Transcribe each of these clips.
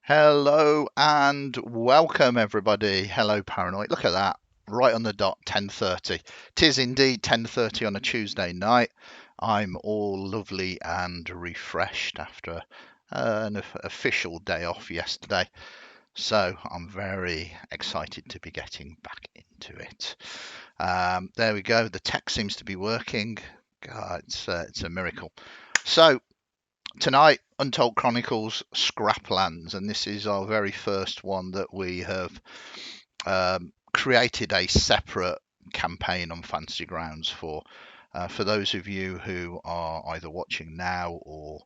Hello and welcome everybody. Hello Paranoid. Look at that. Right on the dot, 10:30. Tis indeed 10:30 on a Tuesday night. I'm all lovely and refreshed after an official day off yesterday. So I'm very excited to be getting back into it. There we go. The tech seems to be working. God, it's a miracle. So tonight, Untold Chronicles Scraplands, and this is our very first one that we have created a separate campaign on Fantasy Grounds for. For those of you who are either watching now or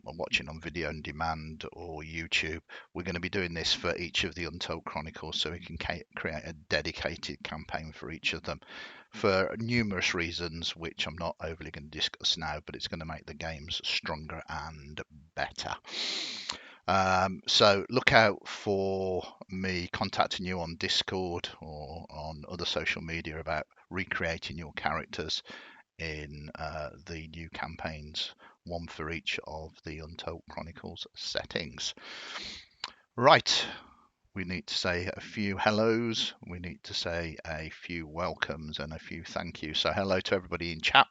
watching on video on demand or YouTube, we're going to be doing this for each of the Untold Chronicles so we can create a dedicated campaign for each of them for numerous reasons, which I'm not overly going to discuss now, but it's going to make the games stronger and better. So look out for me contacting you on Discord or on other social media about recreating your characters in the new campaigns, one for each of the Untold Chronicles settings. Right, we need to say a few hellos, we need to say a few welcomes and a few thank yous. So hello to everybody in chat.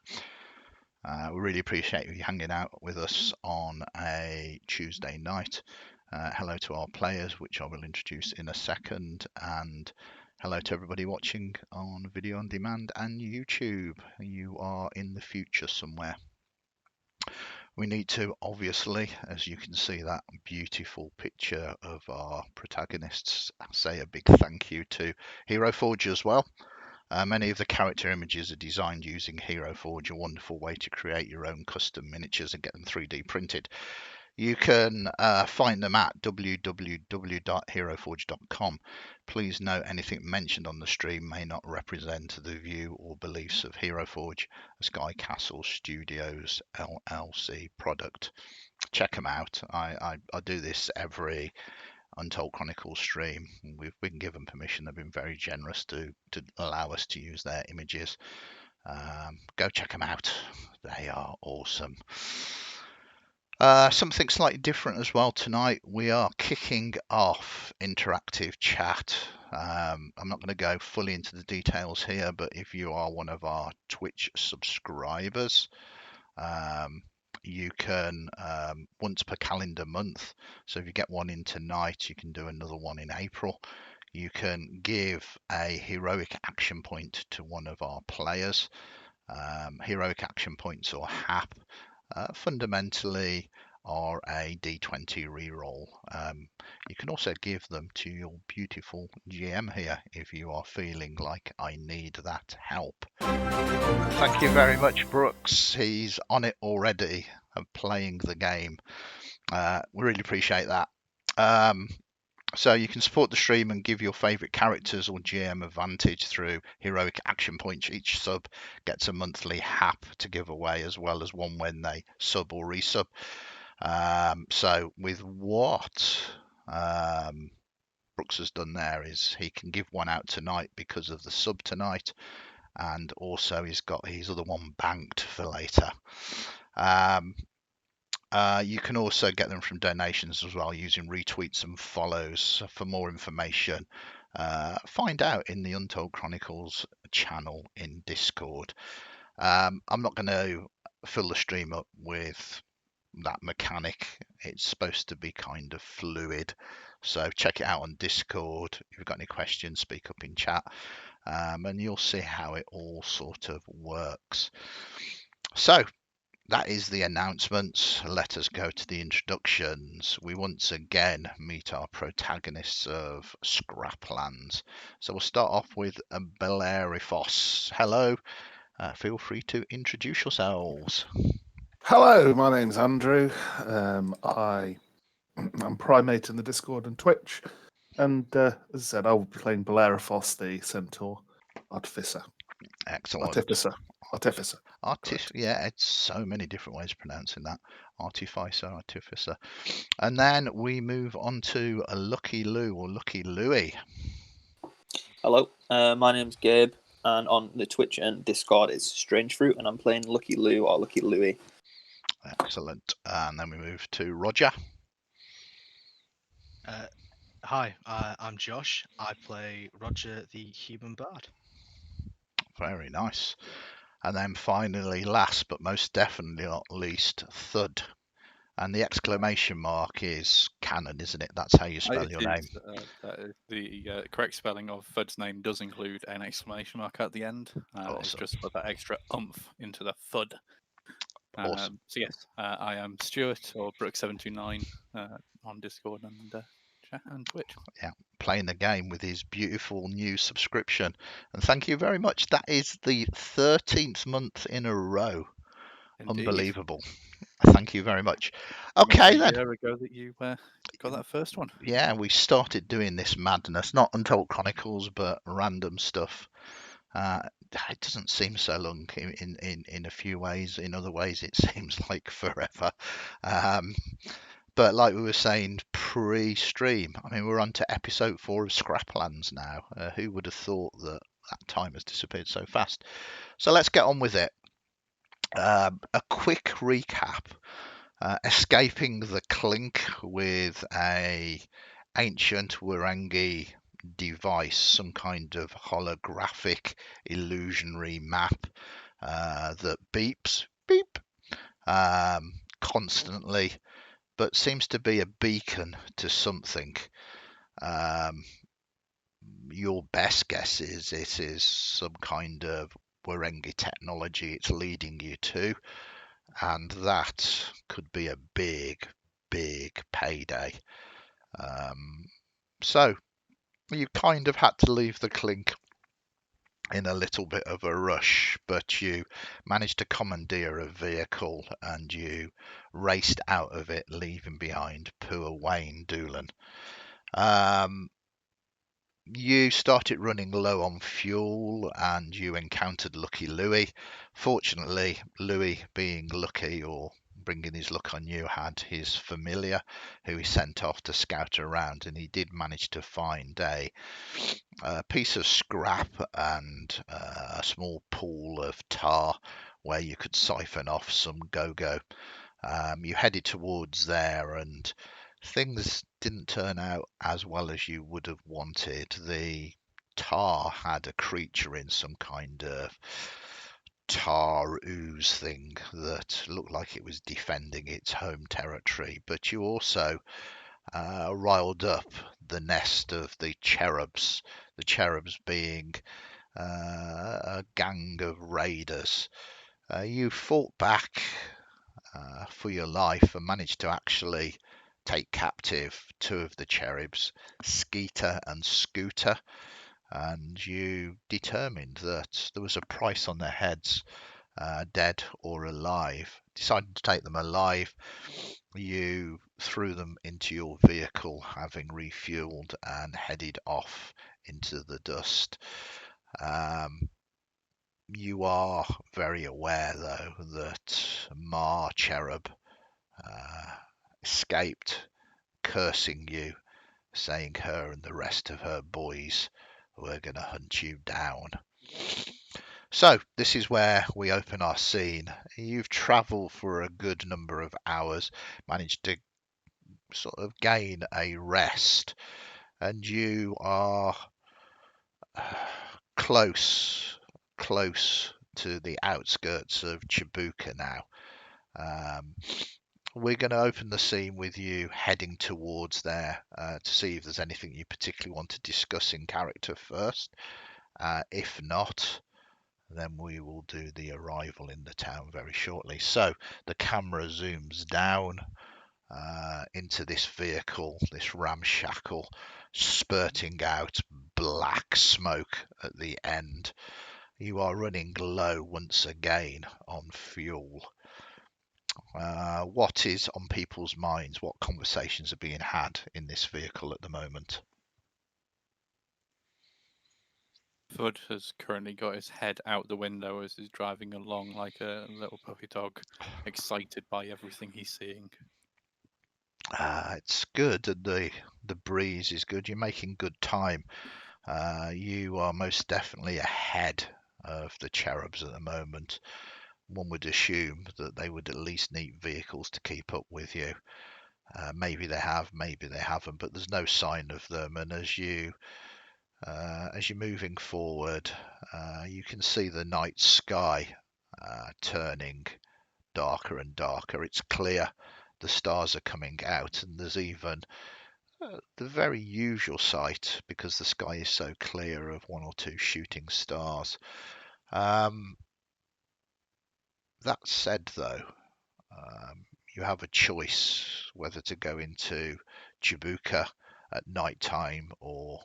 We really appreciate you hanging out with us on a Tuesday night. Hello to our players, which I will introduce in a second, and hello to everybody watching on video on demand and YouTube. You are in the future somewhere. We need to, obviously, as you can see that beautiful picture of our protagonists, say a big thank you to Hero Forge as well. Many of the character images are designed using Hero Forge, a wonderful way to create your own custom miniatures and get them 3D printed. You can find them at www.heroforge.com. Please note anything mentioned on the stream may not represent the view or beliefs of Hero Forge, a Sky Castle Studios LLC product. Check them out. I do this every Untold Chronicles stream. We've been given permission. They've been very generous to allow us to use their images. Go check them out. They are awesome. Something slightly different as well tonight. We are kicking off interactive chat. I'm not going to go fully into the details here, but if you are one of our Twitch subscribers, you can once per calendar month. So if you get one in tonight, you can do another one in April. You can give a heroic action point to one of our players. Heroic action points, or HAP, fundamentally are a D20 reroll. You can also give them to your beautiful GM here if you are feeling like I need that help. Thank you very much, Brooks. He's on it already and playing the game. We really appreciate that. So you can support the stream and give your favourite characters or GM advantage through heroic action points. Each sub gets a monthly HAP to give away, as well as one when they sub or resub. So with what Brooks has done there is he can give one out tonight because of the sub tonight, and also he's got his other one banked for later. You can also get them from donations as well, using retweets and follows. For more information, find out in the Untold Chronicles channel in Discord. I'm not going to fill the stream up with that mechanic. It's supposed to be kind of fluid, so check it out on Discord. If you've got any questions, speak up in chat, and you'll see how it all sort of works. So that is the announcements. Let us go to the introductions. We once again meet our protagonists of Scraplands. So we'll start off with Belarifos. Hello. Feel free to introduce yourselves. Hello, my name's Andrew. I'm Primate in the Discord and Twitch. And as I said, I will be playing Belarifos, the Centaur Artificer. Excellent. Artificer. Yeah, it's so many different ways of pronouncing that. Artificer. And then we move on to Lucky Lou, or Lucky Louie. Hello, my name's Gabe, and on the Twitch and Discord it's Strange Fruit, and I'm playing Lucky Lou or Lucky Louie. Excellent. And then we move to Roger. Hi, I'm Josh. I play Roger the Human Bard. Very nice. And then finally, last but most definitely not least, Thud. And the exclamation mark is canon, isn't it? That's how you spell It your is. name. That is the correct spelling of Thud's name does include an exclamation mark at the end. It's Awesome. just put that extra oomph into the Thud. Awesome. So yes, I am Stuart or Brook729 on Discord and Twitch. Yeah, playing the game with his beautiful new subscription. And thank you very much. That is the 13th month in a row. Indeed. Unbelievable. Thank you very much. Okay, Almost a then. year ago that you got that first one. Yeah, we started doing this madness, not Untold Chronicles, but random stuff. It doesn't seem so long in a few ways. In other ways, it seems like forever. Um, but like we were saying pre-stream, I mean, we're on to episode 4 of Scraplands now. Who would have thought that that time has disappeared so fast? So let's get on with it. A quick recap. Escaping the clink with a ancient Warangi device, some kind of holographic illusionary map that beeps beep constantly, but seems to be a beacon to something. Your best guess is it is some kind of Warangi technology it's leading you to, and that could be a big, big payday. So you kind of had to leave the clink in a little bit of a rush, but you managed to commandeer a vehicle and you raced out of it, leaving behind poor Wayne Doolan. You started running low on fuel and you encountered Lucky Louie. Fortunately, Louie, being lucky or bringing his luck on you, had his familiar who he sent off to scout around, and he did manage to find a piece of scrap and a small pool of tar where you could siphon off some go-go. You headed towards there and things didn't turn out as well as you would have wanted. The tar had a creature in some kind of tar ooze thing that looked like it was defending its home territory, but you also riled up the nest of the cherubs being a gang of raiders. You fought back for your life and managed to actually take captive 2 of the cherubs, Skeeter and Scooter, and you determined that there was a price on their heads, dead or alive. Decided to take them alive. You threw them into your vehicle, having refueled, and headed off into the dust. You are very aware, though, that Ma Cherub escaped, cursing you, saying her and the rest of her boys were going to hunt you down. So this is where we open our scene. You've travelled for a good number of hours, managed to sort of gain a rest, and you are close to the outskirts of Chibuka now. We're going to open the scene with you heading towards there to see if there's anything you particularly want to discuss in character first. If not, then we will do the arrival in the town very shortly. So the camera zooms down into this vehicle, this ramshackle, spurting out black smoke at the end. You are running low once again on fuel. What is on people's minds? What conversations are being had in this vehicle at the moment? Thud has currently got his head out the window as he's driving along like a little puppy dog, excited by everything he's seeing. It's good, and the breeze is good. You're making good time. You are most definitely ahead of the cherubs at the moment. One would assume that they would at least need vehicles to keep up with you. Maybe they have, maybe they haven't, but there's no sign of them. And as you're moving forward, you can see the night sky turning darker and darker. It's clear, the stars are coming out, and there's even the very usual sight, because the sky is so clear, of one or two shooting stars. That said, though, you have a choice whether to go into Chibuka at night time or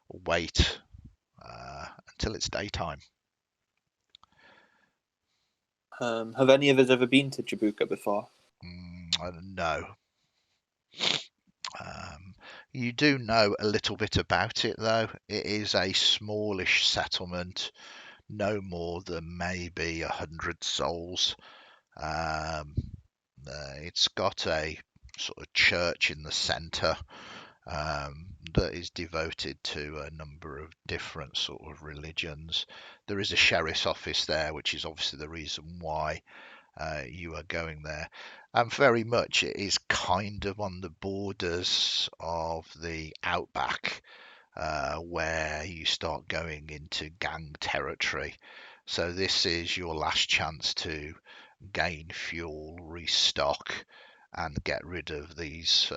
wait until it's daytime. Have any of us ever been to Jabuka before? No. You do know a little bit about it, though. It is a smallish settlement, no more than maybe 100 souls. It's got a sort of church in the centre that is devoted to a number of different sort of religions. There is a sheriff's office there, which is obviously the reason why you are going there. And very much it is kind of on the borders of the outback, where you start going into gang territory. So this is your last chance to gain fuel, restock, and get rid of these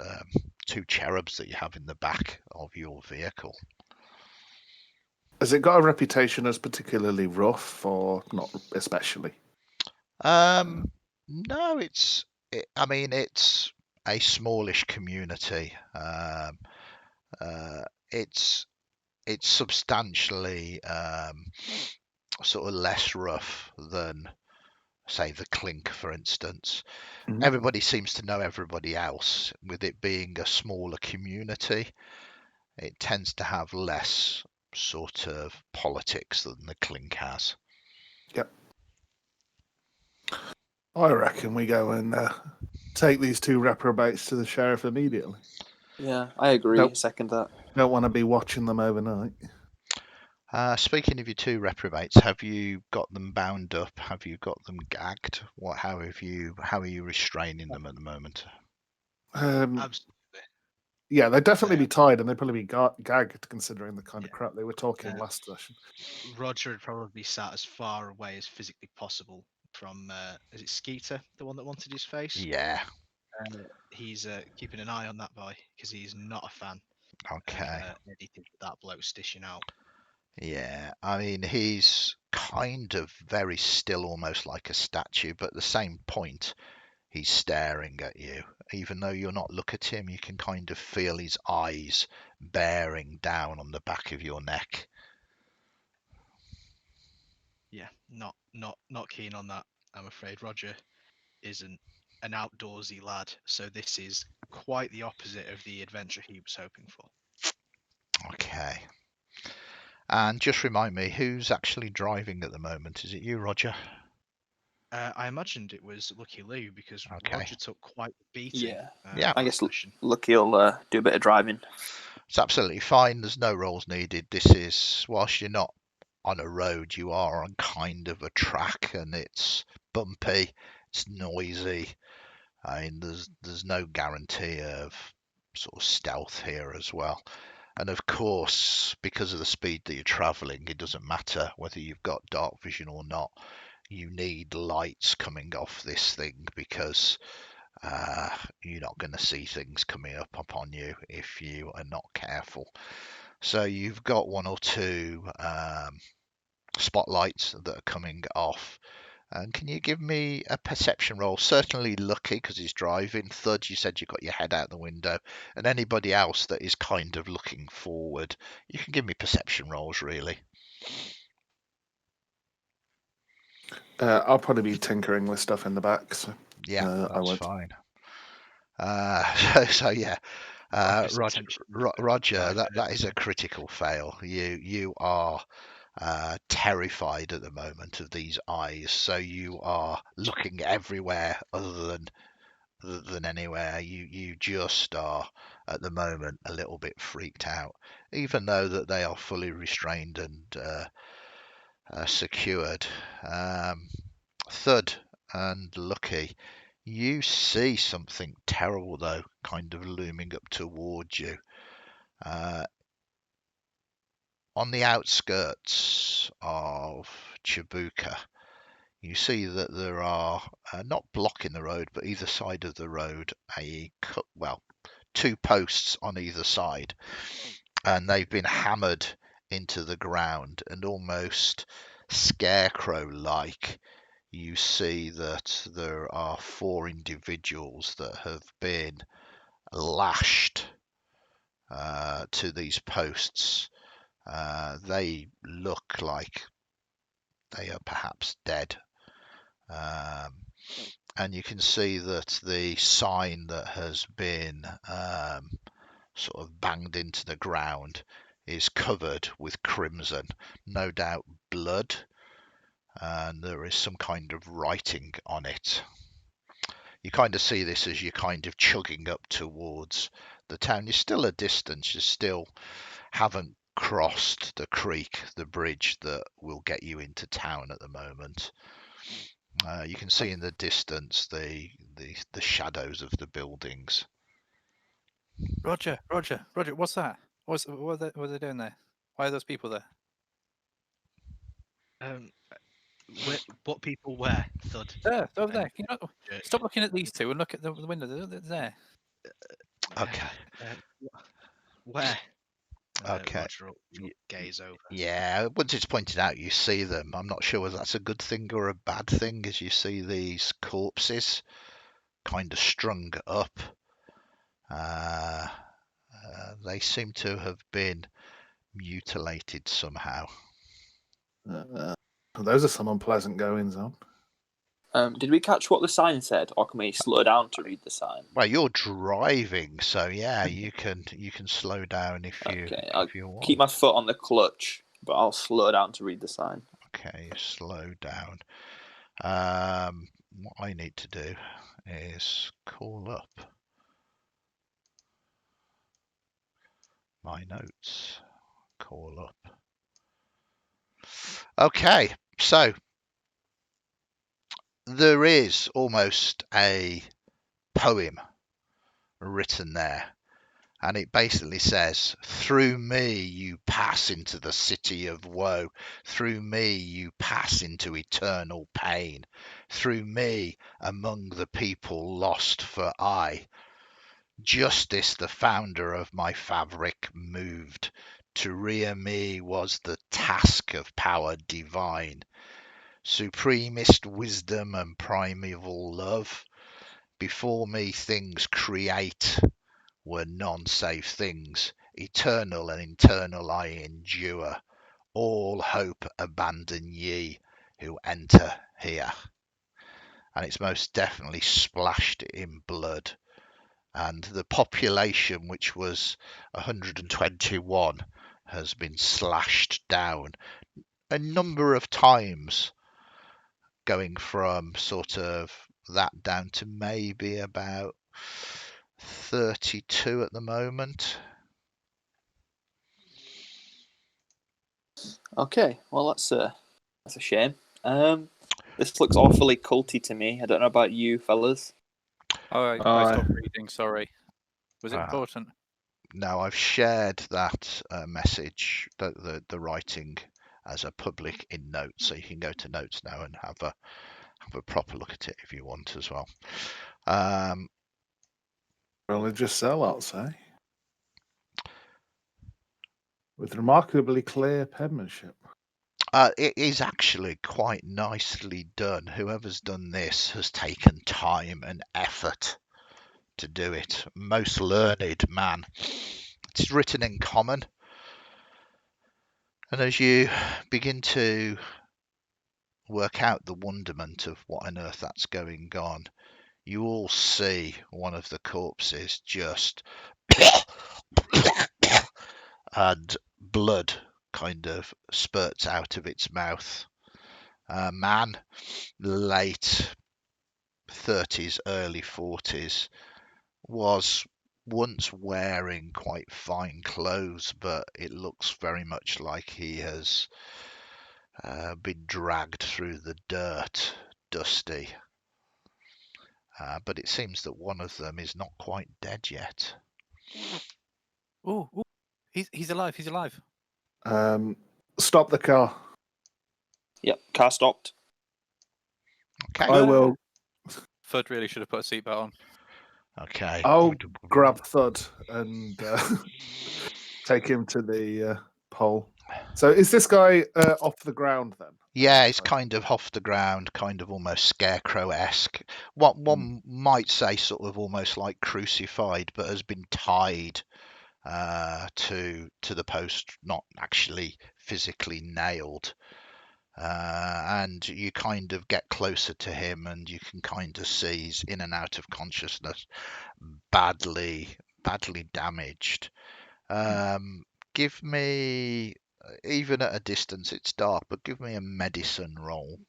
two cherubs that you have in the back of your vehicle. Has it got a reputation as particularly rough, or not especially? No, it's a smallish community. It's substantially sort of less rough than, say, the Clink, for instance. Mhm. Everybody seems to know everybody else. With it being a smaller community, it tends to have less sort of politics than the Clink has. Yep. I reckon we go and take these two reprobates to the sheriff immediately. Yeah, I agree. Nope. Second that. Don't want to be watching them overnight. Speaking of your two reprobates, have you got them bound up? Have you got them gagged? How are you restraining them at the moment? Absolutely. Yeah, they'd definitely be tied, and they'd probably be gagged, considering the kind of crap they were talking Yeah. last session. Roger would probably be sat as far away as physically possible from, is it Skeeter, the one that wanted his face? Yeah. He's keeping an eye on that boy, because he's not a fan Okay. of anything that bloke stishing out. Yeah, I mean, he's kind of very still, almost like a statue, but at the same point, he's staring at you. Even though you're not looking at him, you can kind of feel his eyes bearing down on the back of your neck. Yeah, not keen on that, I'm afraid. Roger isn't an outdoorsy lad, so this is quite the opposite of the adventure he was hoping for. Okay. And just remind me, who's actually driving at the moment? Is it you, Roger? I imagined it was Lucky Lou, because Okay. Roger took quite the beating. Yeah. Yeah. I last guess session. Lucky'll do a bit of driving. It's absolutely fine. There's no rolls needed. This is, whilst you're not on a road, you are on kind of a track, and it's bumpy, it's noisy. I mean, there's no guarantee of sort of stealth here as well. And of course, because of the speed that you're traveling, it doesn't matter whether you've got dark vision or not. You need lights coming off this thing, because you're not going to see things coming up upon you if you are not careful. So you've got one or two spotlights that are coming off. And can you give me a perception roll? Certainly Lucky, because he's driving. Thud, you said you got your head out the window. And anybody else that is kind of looking forward, you can give me perception rolls, really. I'll probably be tinkering with stuff in the back, so Yeah, I that's won't. fine. So yeah, Roger's Roger, attention Roger, divided. that is a critical fail. You are terrified at the moment of these eyes, so you are looking everywhere other than anywhere. You just are at the moment a little bit freaked out, even though that they are fully restrained and secured. Thud and Lucky, You see something terrible, though, kind of looming up towards you. On the outskirts of Chibuka, you see that there are, not blocking the road, but either side of the road, two posts on either side, and they've been hammered into the ground, and almost scarecrow-like, you see that there are 4 individuals that have been lashed to these posts. They look like they are perhaps dead. And you can see that the sign that has been sort of banged into the ground is covered with crimson, no doubt blood, and there is some kind of writing on it. You kind of see this as you're kind of chugging up towards the town. You're still a distance, you still haven't crossed the creek, the bridge that will get you into town at the moment. You can see in the distance the shadows of the buildings. Roger, what's that? What are they doing there? Why are those people there? What people where, Thud? There, over And- there. Can you not, stop looking at these two and look at the window. They're there. Okay. Where? Okay. Roger will gaze over. Yeah, once it's pointed out, you see them. I'm not sure whether that's a good thing or a bad thing, as you see these corpses kind of strung up. They seem to have been mutilated somehow. Those are some unpleasant goings on. Did we catch what the sign said, or can we slow down to read the sign? Well, you're driving, so yeah, you can slow down if you want. Keep my foot on the clutch, but I'll slow down to read the sign. Okay, slow down. What I need to do is call up my notes. Call up. Okay, so there is almost a poem written there, and it basically says, through me you pass into the city of woe, through me you pass into eternal pain, through me among the people lost for aye. Justice, the founder of my fabric, moved. To rear me was the task of power divine. Supremest wisdom and primeval love. Before me things create were none save things. Eternal and internal I endure. All hope abandon ye who enter here. And it's most definitely splashed in blood. And the population, which was 121, has been slashed down a number of times, going from sort of that down to maybe about 32 at the moment. Okay, well that's a shame. This looks awfully culty to me. I don't know about you, fellas. Oh, I stopped reading. Sorry. Was it important? No, I've shared that message, the writing, as a public in notes, so you can go to notes now and have a proper look at it if you want as well. Religious sellouts, eh? With remarkably clear penmanship. It is actually quite nicely done. Whoever's done this has taken time and effort to do it. Most learned man. It's written in common. And as you begin to work out the wonderment of what on earth that's going on, you all see one of the corpses just and blood kind of spurts out of its mouth. A man, late 30s, early 40s, was once wearing quite fine clothes, but it looks very much like he has been dragged through the dirt, dusty. but it seems that one of them is not quite dead yet. Ooh, he's alive. He's alive. Stop the car. Yep, car stopped. Okay. I will. Thud really should have put a seatbelt on. Okay. I'll grab Thud and take him to the pole. So is this guy off the ground then? Yeah, it's kind of off the ground, kind of almost scarecrow-esque. What one might say, sort of almost like crucified, but has been tied to the post, not actually physically nailed. And you kind of get closer to him, and you can kind of see he's in and out of consciousness, badly damaged. Give me, even at a distance, it's dark, but give me a medicine roll.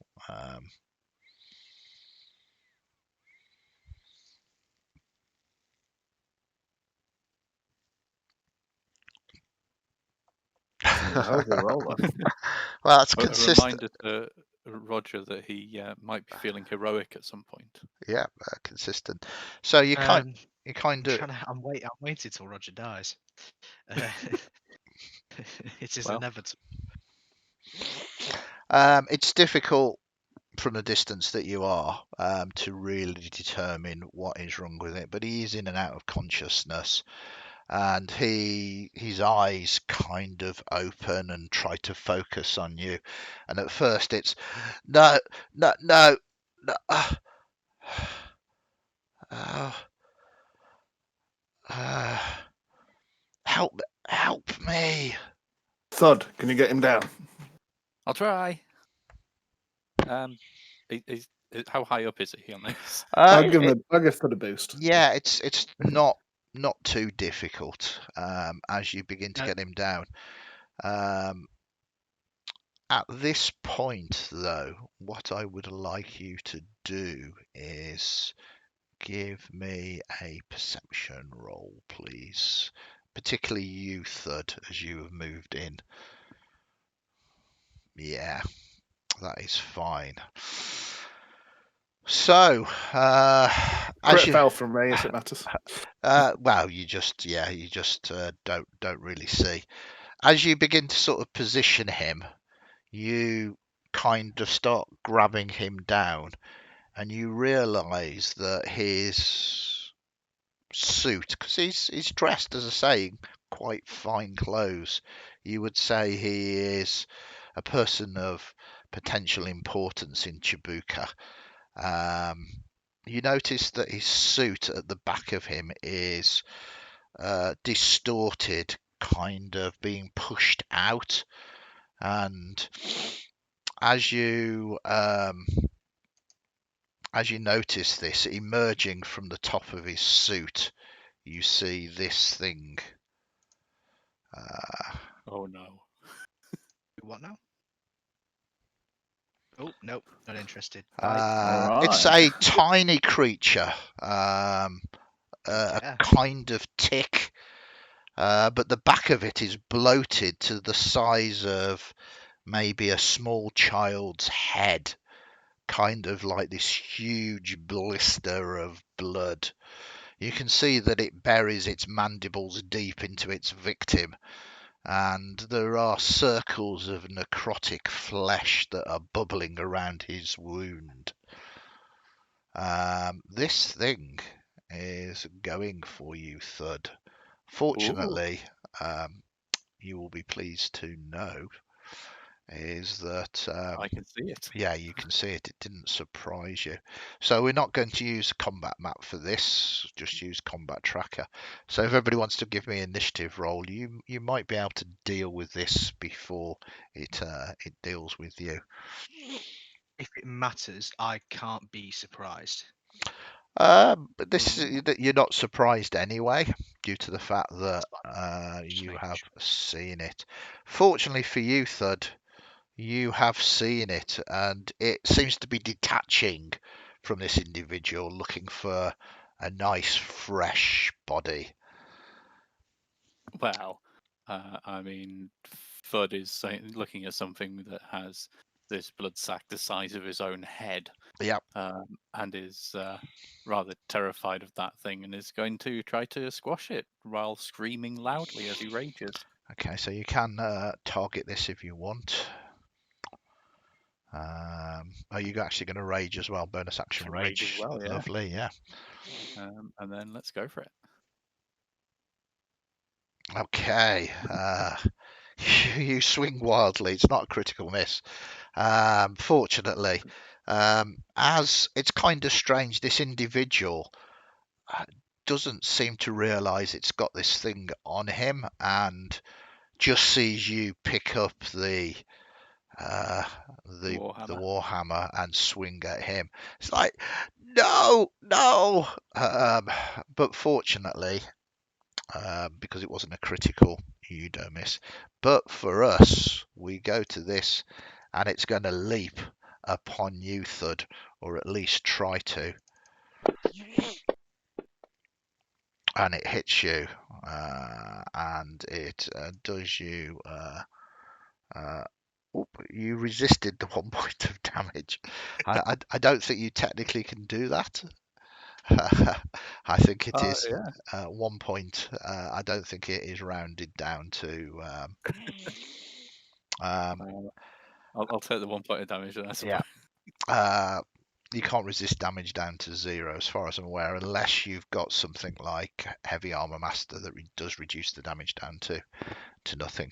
Hell of a roller. Well, that's A consistent. reminder to Roger that he might be feeling heroic at some point. Yeah, consistent. So you kind of. I'm waiting till Roger dies. It is Well. inevitable. It's difficult from the distance that you are to really determine what is wrong with it, but he is in and out of consciousness, and his eyes kind of open and try to focus on you, and at first it's no. Help me. Thud, can you get him down? I'll try. How high up is he on this? I'll give Thud a boost. Yeah, it's not too difficult as you begin to get him down. At this point, though, what I would like you to do is give me a perception roll, please. Particularly you, Thud, as you have moved in. Yeah, that is fine. So, as you fell from me, if it matters. well, you just don't really see. As you begin to sort of position him, you kind of start grabbing him down, and you realise that his suit, because he's dressed, as I say, in quite fine clothes, you would say he is a person of potential importance in Chibuka. You notice that his suit at the back of him is distorted, kind of being pushed out, and as you notice this, emerging from the top of his suit, you see this thing. Oh no. What now? Oh, nope, not interested. It's a tiny creature, a kind of tick, but the back of it is bloated to the size of maybe a small child's head, kind of like this huge blister of blood. You can see that it buries its mandibles deep into its victim, and there are circles of necrotic flesh that are bubbling around his wound. This thing is going for you, Thud. Fortunately, you will be pleased to know is that I can see it. yeah, you can see it. It didn't surprise you. So we're not going to use combat map for this, just use combat tracker. So if everybody wants to give me an initiative roll, you might be able to deal with this before it deals with you. If it matters, I can't be surprised. But this is, you're not surprised anyway, due to the fact that you have seen it. Fortunately for you, Thud, you have seen it, and it seems to be detaching from this individual, looking for a nice, fresh body. Well, I mean, Thud is looking at something that has this blood sac the size of his own head, Yep. And is rather terrified of that thing and is going to try to squash it while screaming loudly as he rages. Okay, so you can target this if you want. Are you actually going to rage as well? Bonus action Can rage as well, yeah. Lovely, yeah. And then let's go for it. Okay. You swing wildly. It's not a critical miss. Fortunately, as it's kind of strange, this individual doesn't seem to realise it's got this thing on him and just sees you pick up the warhammer and swing at him. It's like, no. But fortunately, because it wasn't a critical, you don't miss. But for us, we go to this, and it's going to leap upon you, Thud, or at least try to. And it hits you, and it does you. You resisted the 1 point of damage. I don't think you technically can do that. I think it is 1 point. I don't think it is rounded down to. I'll take the 1 point of damage. Then, I suppose. Yeah. You can't resist damage down to 0, as far as I'm aware, unless you've got something like Heavy Armor Master that does reduce the damage down to nothing.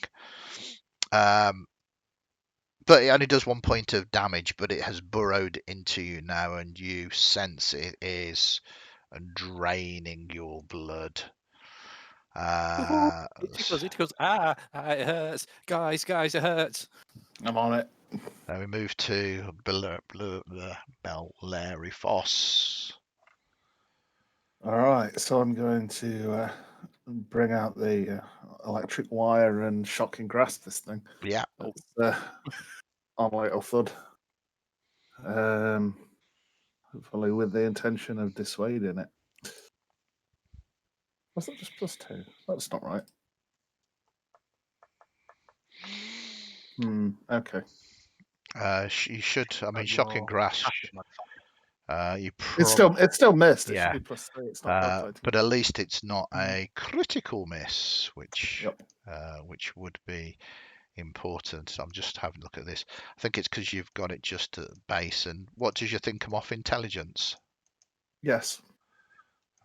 But it only does 1 point of damage, but it has burrowed into you now, and you sense it is draining your blood. It goes, it hurts. Guys, it hurts. I'm on it. Then we move to Belerifoss. All right, so I'm going to bring out the electric wire and shocking grasp this thing. Yeah. On little Thud. Hopefully with the intention of dissuading it. Was that just +2? That's not right. Okay. You should. I mean, shocking grasp. It's still missed. It Yeah. should be +3. It's not but at least it's not a critical miss, which Yep. which would be important. So I'm just having a look at this. I think it's because you've got it just at base. And what does your thing come off? Intelligence. Yes.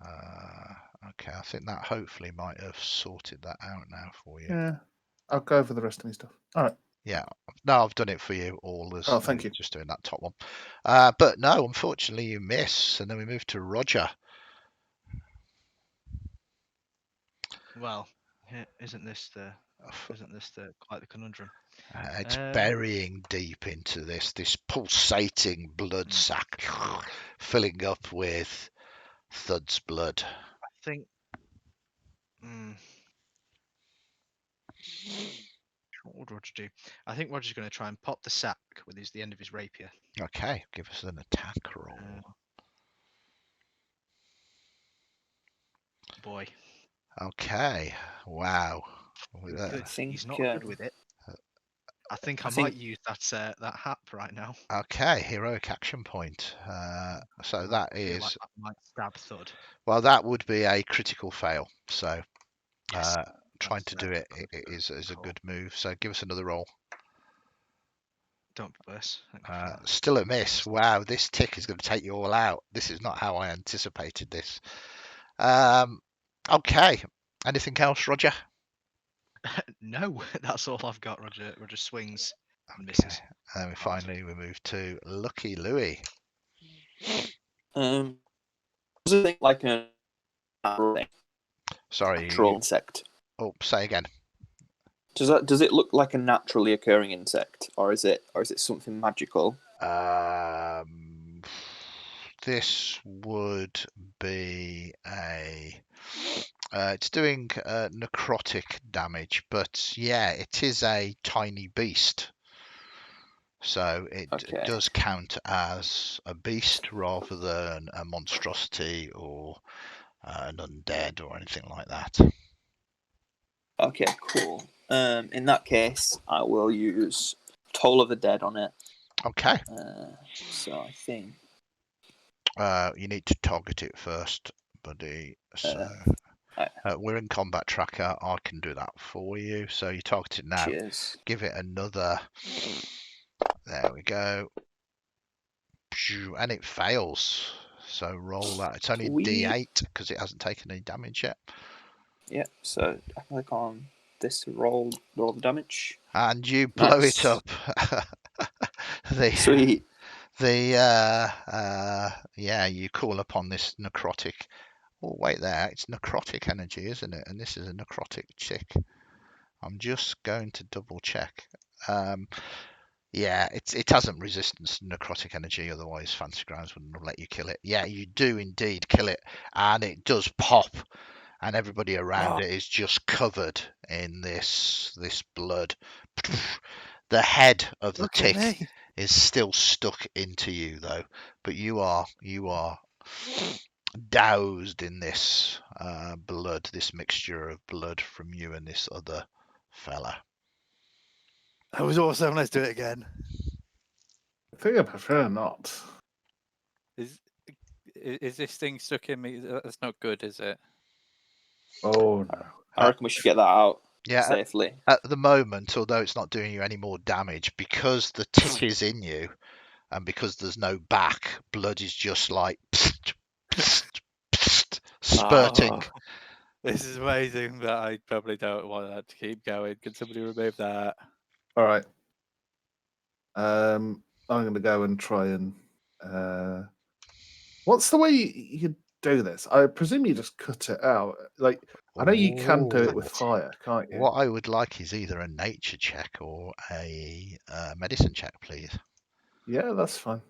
Okay, I think that hopefully might have sorted that out now for you. Yeah. I'll go over the rest of my stuff. All right. Yeah. No, I've done it for you all. Oh, thank you. Just doing that top one. But no, unfortunately you miss. And then we move to Roger. Well, isn't this quite the conundrum? It's burying deep into this pulsating blood sac, filling up with Thud's blood. I think. What would Roger do? I think Roger's going to try and pop the sack with the end of his rapier. Okay, give us an attack roll. Boy. Okay. Wow. He's not good with it. I think I might use that hap right now. Okay, heroic action point. So that is. Like that might stab Thud. Well, that would be a critical fail. So Yes, trying to do it is a good move. So give us another roll. Don't be worse. Still a miss. Wow, this tick is going to take you all out. This is not how I anticipated this. Okay. Anything else, Roger? No, that's all I've got. Roger swings and misses. And finally we move to Lucky Louie. Does it think like a natural insect? Oh, say again. Does it look like a naturally occurring insect, or is it something magical? This would be a. It's doing necrotic damage, but yeah, it is a tiny beast. So it does count as a beast rather than a monstrosity or an undead or anything like that. Okay, cool. In that case, I will use Toll of the Dead on it. Okay. So I think You need to target it first, buddy. So Right. we're in combat tracker. I can do that for you. So you target it now. Cheers. Give it another. There we go. And it fails. So roll that. It's only Sweet. D8 because it hasn't taken any damage yet. Yeah, so I click on this to roll the damage. And you blow Nice. it up. Sweet. Yeah, you call upon this necrotic. Oh, wait there. It's necrotic energy, isn't it? And this is a necrotic chick. I'm just going to double check. Yeah, it hasn't resistance to necrotic energy, otherwise Fancy Grounds wouldn't let you kill it. Yeah, you do indeed kill it, and it does pop, and everybody around it is just covered in this blood. The head of the Look at tick me. is still stuck into you, though, but you are doused in this blood, this mixture of blood from you and this other fella. That was awesome. Let's do it again. I think I prefer not. Is this thing stuck in me? That's not good, is it? Oh no. I reckon we should get that out Yeah, safely. at the moment, although it's not doing you any more damage, because the tick is in you, and because there's no back, blood is just like spurting. Oh, this is amazing, but I probably don't want that to keep going. Can somebody remove that? All right. I'm going to go and try and. What's the way you do this? I presume you just cut it out. Like I know you can do it with Ooh. fire, can't you? What I would like is either a nature check or a medicine check, please. Yeah, that's fine.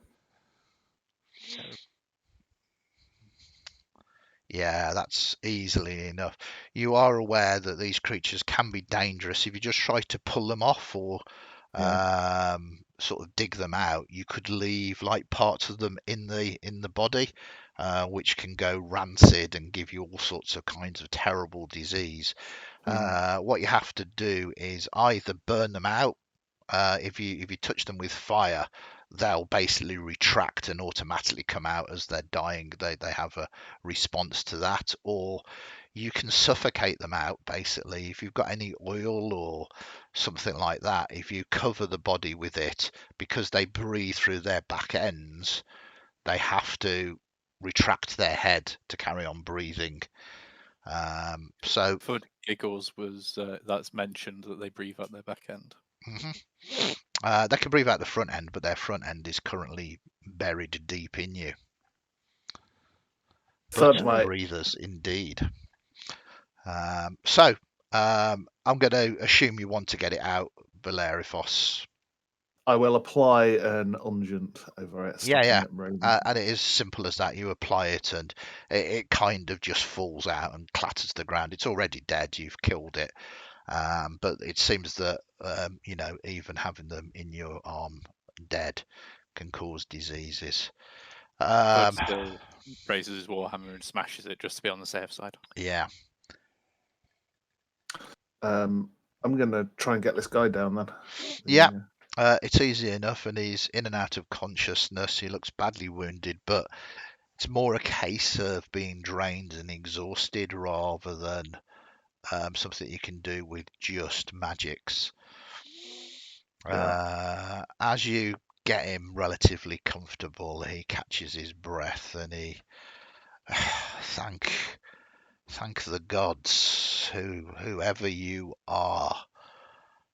Yeah, that's easily enough. You are aware that these creatures can be dangerous. If you just try to pull them off or sort of dig them out, you could leave like parts of them in the body, which can go rancid and give you all sorts of kinds of terrible disease. What you have to do is either burn them out. If you touch them with fire, they'll basically retract and automatically come out as they're dying. They have a response to that, or you can suffocate them out. Basically, if you've got any oil or something like that, if you cover the body with it, because they breathe through their back ends, they have to retract their head to carry on breathing. So For giggles, was that's mentioned that they breathe out their back end. They can breathe out the front end, but their front end is currently buried deep in you. Thud, But mate. breathers, indeed. So I'm going to assume you want to get it out, Belarifos. I will apply an unguent over it. Yeah. stopping it breathing. And it is simple as that. You apply it, and it kind of just falls out and clatters to the ground. It's already dead. You've killed it. But it seems that even having them in your arm dead can cause diseases. Thud still raises his warhammer and smashes it just to be on the safe side. Yeah. I'm going to try and get this guy down then. Yeah. It's easy enough, and he's in and out of consciousness. He looks badly wounded, but it's more a case of being drained and exhausted rather than something you can do with just magics. As you get him relatively comfortable, he catches his breath and he thank the gods, whoever you are.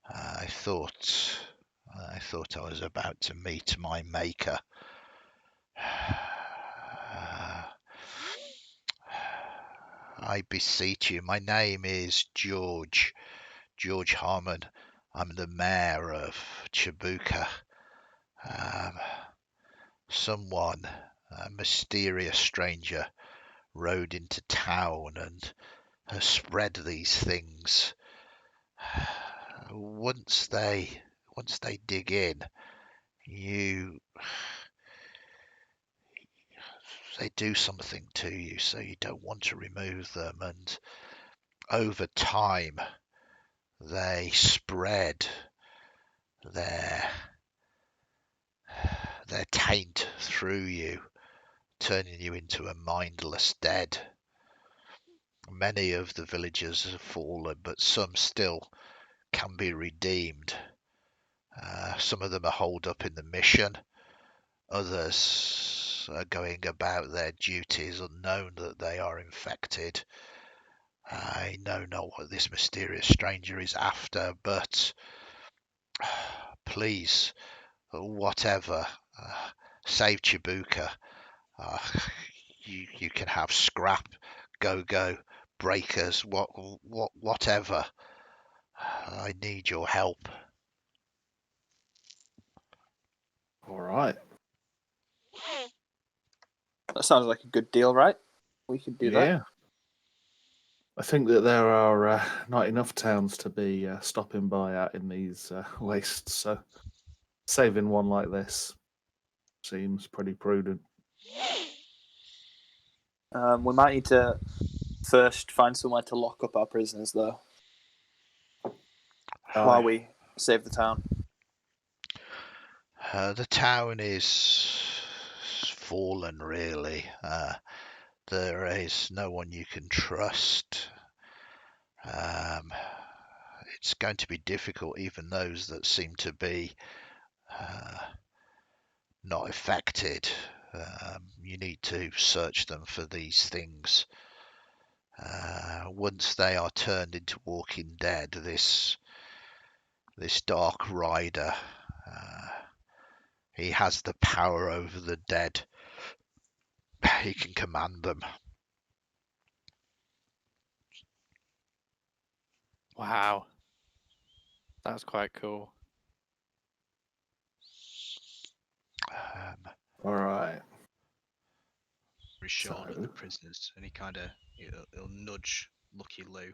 I thought I was about to meet my maker. I beseech you, my name is George Harmon. I'm the mayor of Chibuka. Someone, a mysterious stranger, rode into town and has spread these things. Once they dig in, they do something to you, so you don't want to remove them, and over time they spread their taint through you turning you into a mindless dead. Many of the villagers have fallen, but some still can be redeemed. Some of them are holed up in the mission. Others are going about their duties unknown that they are infected. I know not what this mysterious stranger is after, but please, whatever, save Chibuka. You can have scrap, go, breakers, whatever. I need your help. All right. That sounds like a good deal, right? We could do that. Yeah. I think that there are not enough towns to be stopping by out in these wastes, so saving one like this seems pretty prudent. We might need to first find somewhere to lock up our prisoners, though, while we save the town. The town is fallen, really. There is no one you can trust. It's going to be difficult, even those that seem to be not affected. You need to search them for these things. Once they are turned into walking dead, this dark rider, he has the power over the dead. He can command them. Wow. That's quite cool. All right. His shoulder at So- the prisoners, and he'll nudge Lucky Lou,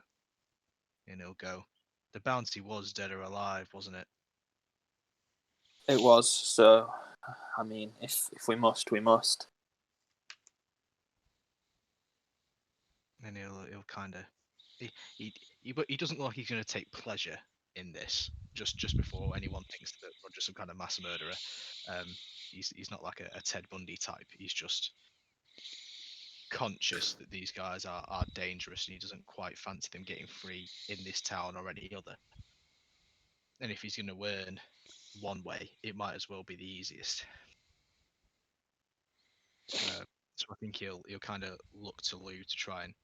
and he'll go, "The bounty was dead or alive, wasn't it?" It was, so I mean, if we must, we must. And he'll kind of but he doesn't look like he's going to take pleasure in this. Just before anyone thinks that Roger's some kind of mass murderer, he's not like a Ted Bundy type. He's just conscious that these guys are dangerous, and he doesn't quite fancy them getting free in this town or any other. And if he's going to earn one way, it might as well be the easiest. So I think he'll kind of look to Lou to try and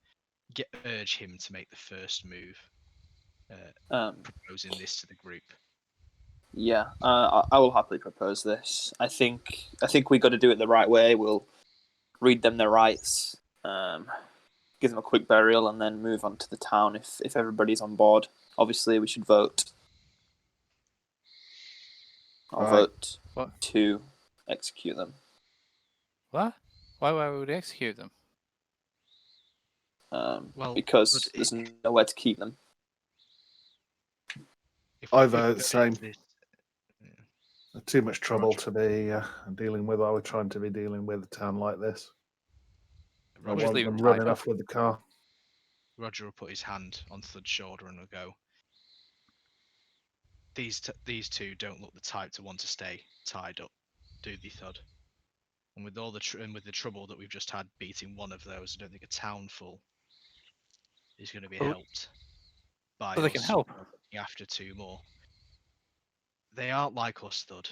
urge him to make the first move, proposing this to the group. Yeah, I will happily propose this. I think we got to do it the right way. We'll read them their rights, give them a quick burial, and then move on to the town if everybody's on board. Obviously, we should vote. I'll Right. vote What? to execute them. What? Why would we execute them? Well, because but there's nowhere to keep them. I if we vote go same. into this- Too much trouble Roger. to be dealing with. I would trying to be dealing with a town like this. I Roger, want leave them them running tied off with the car. Roger will put his hand on Thud's shoulder and will go, These two don't look the type to want to stay tied up, do they, Thud? And with all with the trouble that we've just had beating one of those, I don't think a town full is going to be Well, helped by so they us can help. looking after two more. They aren't like us, Thud.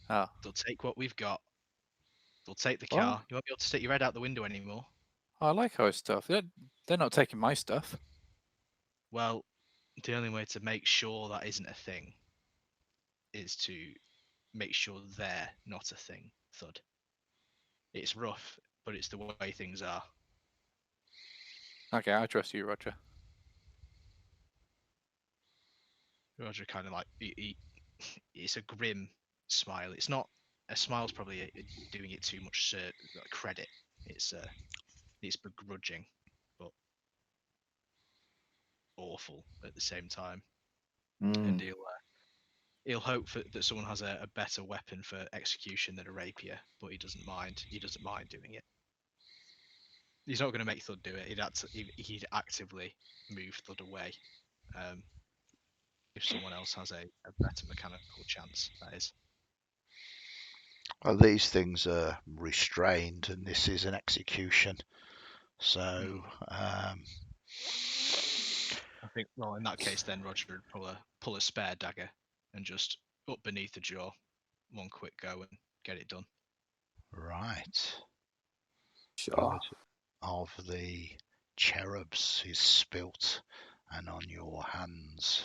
Oh, They'll take what we've got. They'll take the What? car. You won't be able to stick your head out the window anymore. I like our stuff. They're not taking my stuff. Well, the only way to make sure that isn't a thing is to make sure they're not a thing, Thud. It's rough, but it's the way things are. Okay, I trust you, Roger. Roger kind of like it's a grim smile. It's not a smile's probably doing it too much credit. It's begrudging, but awful at the same time. And he'll hope that someone has a better weapon for execution than a rapier, but he doesn't mind. He doesn't mind doing it. He's not going to make Thud do it. He'd actively move Thud away. If someone else has a better mechanical chance, that is. Well, these things are restrained, and this is an execution. So, I think, well, in that case, then Roger would pull a spare dagger and just up beneath the jaw, one quick go and get it done. right. Sure. Blood of the cherubs is spilt and on your hands.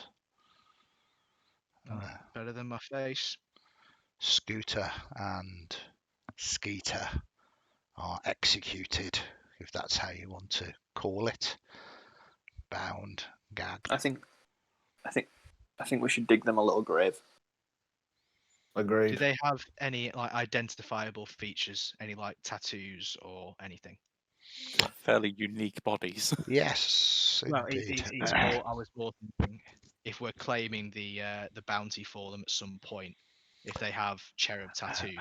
Better than my face. Scooter and Skeeter are executed, if that's how you want to call it. Bound, gagged. I think we should dig them a little grave. Agreed. Do they have any like identifiable features, any like tattoos or anything? Fairly unique bodies. Yes, Well, indeed. it's more. I was more thinking if we're claiming the bounty for them at some point, if they have cherub tattoos.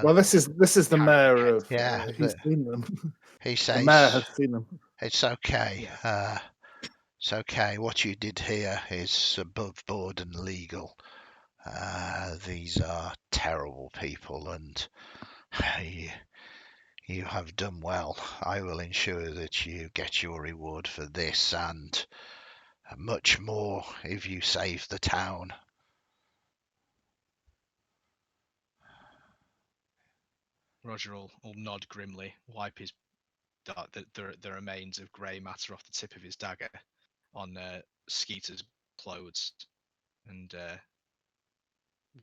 Well, this is the Carrying mayor heads. of. Yeah, He's seen them. he The mayor has says seen them. it's okay. Yeah. It's okay. What you did here is above board and legal. These are terrible people, and you have done well. I will ensure that you get your reward for this and much more if you save the town. Roger will nod grimly, wipe his the remains of grey matter off the tip of his dagger on Skeeter's clothes, and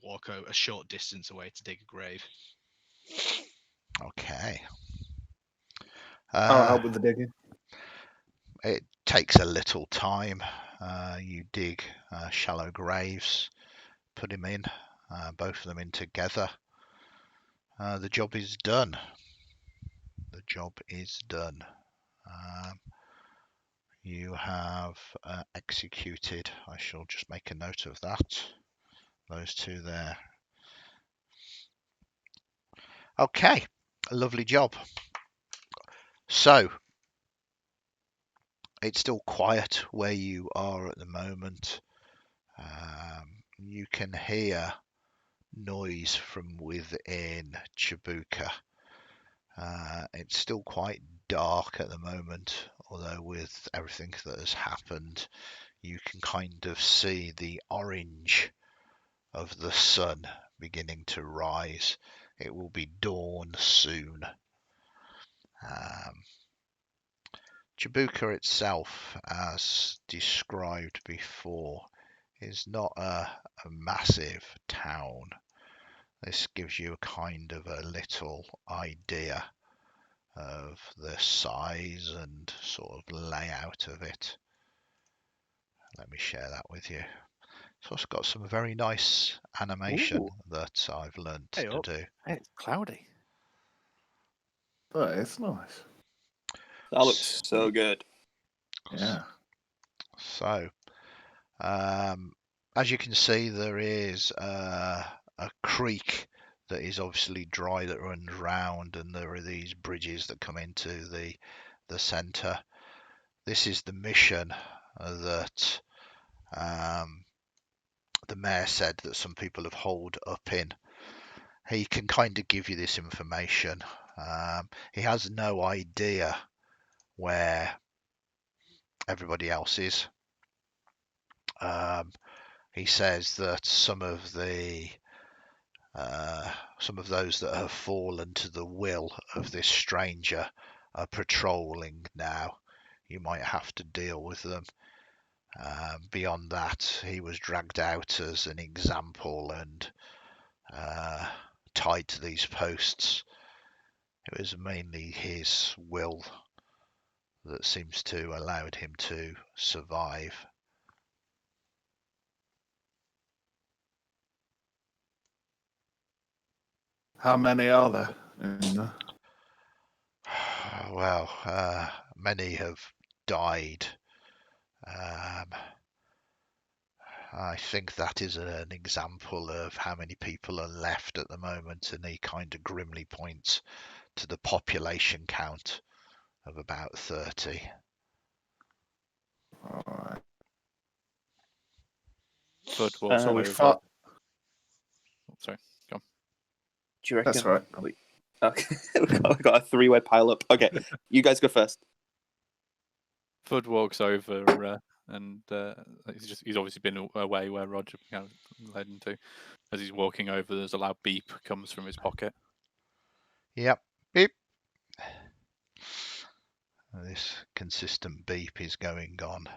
walk a short distance away to dig a grave. Okay. I'll help with the digging. It takes a little time. You dig shallow graves, put him in, both of them in together. The job is done. The job is done. You have executed. I shall just make a note of that. Those two there. Okay, a lovely job. So, it's still quiet where you are at the moment. You can hear noise from within Chibuka. It's still quite dark at the moment, although with everything that has happened, you can kind of see the orange of the sun beginning to rise. It will be dawn soon. Chibuka itself, as described before, is not a massive town. This gives you a kind of a little idea of the size and sort of layout of it. Let me share that with you. It's also got some very nice animation Ooh. that I've learned Hey to up. do. It's cloudy. But it's nice. That looks so good. Yeah. So, as you can see, there is a creek that is obviously dry that runs round, and there are these bridges that come into the centre. This is the mission that the mayor said that some people have holed up in. He can kind of give you this information. He has no idea where everybody else is. He says that some of those that have fallen to the will of this stranger are patrolling now. You might have to deal with them. Beyond that, he was dragged out as an example and tied to these posts. It was mainly his will that seems to allowed him to survive. How many are there? Well, many have died. I think that is an example of how many people are left at the moment, and he kind of grimly points to the population count of about 30. All right. Thud was So we over. fought. Oh, sorry, go on. Do you reckon? That's right. Okay, we've got a three-way pile up. Okay, you guys go first. Thud walks over and he's obviously been away where Roger kind of led him to. As he's walking over, there's a loud beep comes from his pocket. Yep. Beep. This consistent beep is going on.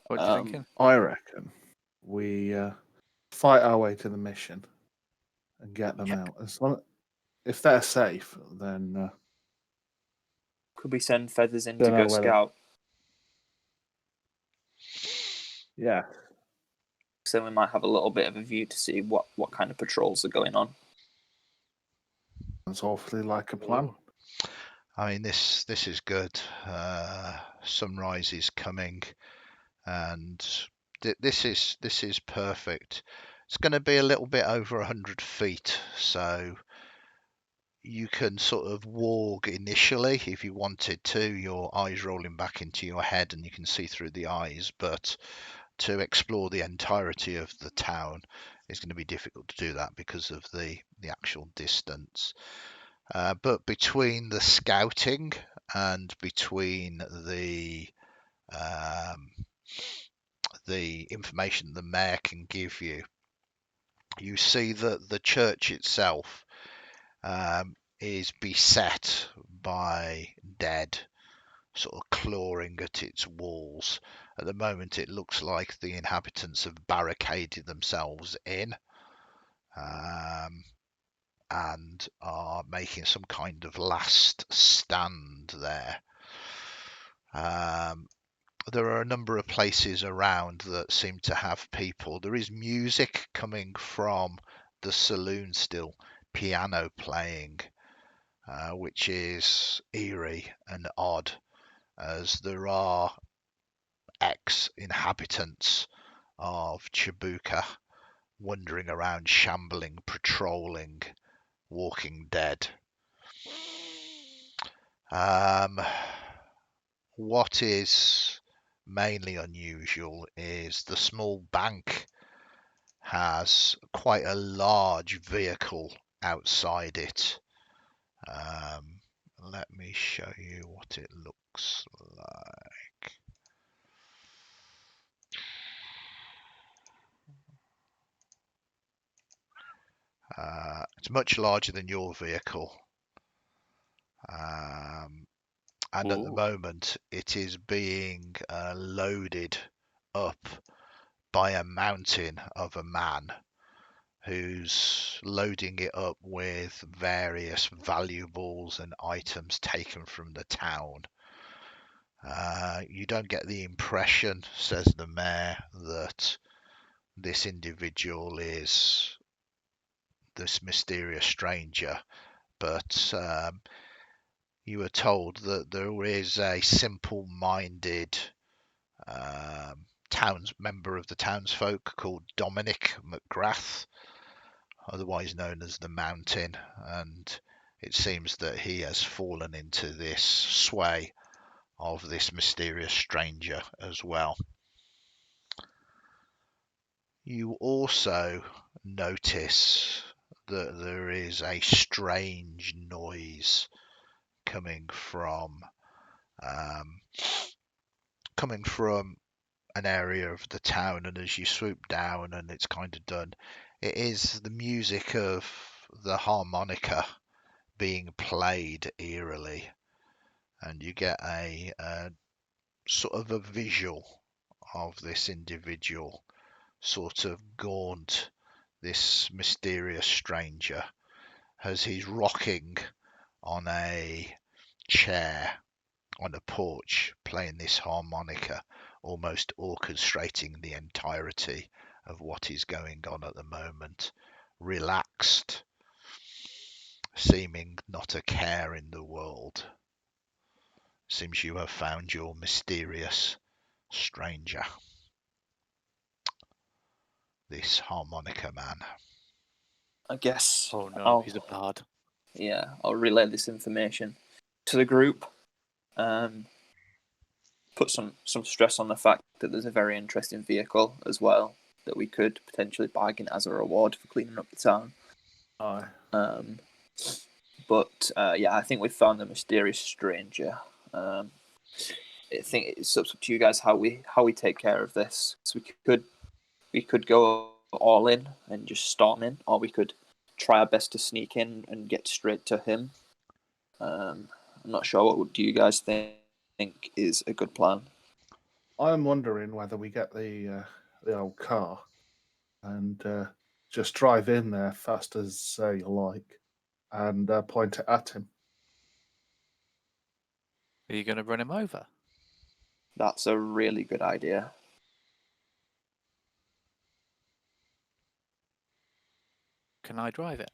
What are you thinking? I reckon we fight our way to the mission and get them out. If they're safe, then Could we send Feathers in to Don't know go whether- scout? yeah, So we might have a little bit of a view to see what kind of patrols are going on. it's awfully like a plan. I mean, this is good. Sunrise is coming, and this is perfect. It's going to be a little bit over 100 feet, so you can sort of walk initially if you wanted to, your eyes rolling back into your head and you can see through the eyes, but to explore the entirety of the town is going to be difficult to do that because of the actual distance. But between the scouting and between the information the mayor can give you, you see that the church itself is beset by dead, sort of clawing at its walls. At the moment, it looks like the inhabitants have barricaded themselves in and are making some kind of last stand there. There are a number of places around that seem to have people. There is music coming from the saloon still, piano playing, which is eerie and odd, as there are ex-inhabitants of Chibuka wandering around, shambling, patrolling, walking dead. What is mainly unusual is the small bank has quite a large vehicle outside it. Let me show you what it looks like. It's much larger than your vehicle. And at the moment, it is being loaded up by a mountain of a man who's loading it up with various valuables and items taken from the town. You don't get the impression, says the mayor, that this individual is this mysterious stranger, but you were told that there is a simple-minded member of the townsfolk called Dominic McGrath, otherwise known as the Mountain, and it seems that he has fallen into this sway of this mysterious stranger as well. You also notice that there is a strange noise coming from an area of the town, and as you swoop down and it's kind of done, it is the music of the harmonica being played eerily, and you get a sort of a visual of this individual sort of gaunt, this mysterious stranger, as he's rocking on a chair on a porch playing this harmonica, almost orchestrating the entirety of what is going on at the moment, relaxed, seeming not a care in the world. Seems you have found your mysterious stranger, this harmonica man. I guess. Oh no, he's a bard. Yeah, I'll relay this information to the group. put some stress on the fact that there's a very interesting vehicle as well that we could potentially bargain as a reward for cleaning up the town. Aye. But yeah, I think we found the mysterious stranger. I think it's up to you guys how we take care of this. So we could go all in and just storm in, or we could try our best to sneak in and get straight to him. I'm not sure. What do you guys think is a good plan? I'm wondering whether we get the old car and just drive in there fast as you like and point it at him. Are you going to run him over? That's a really good idea. Can I drive it?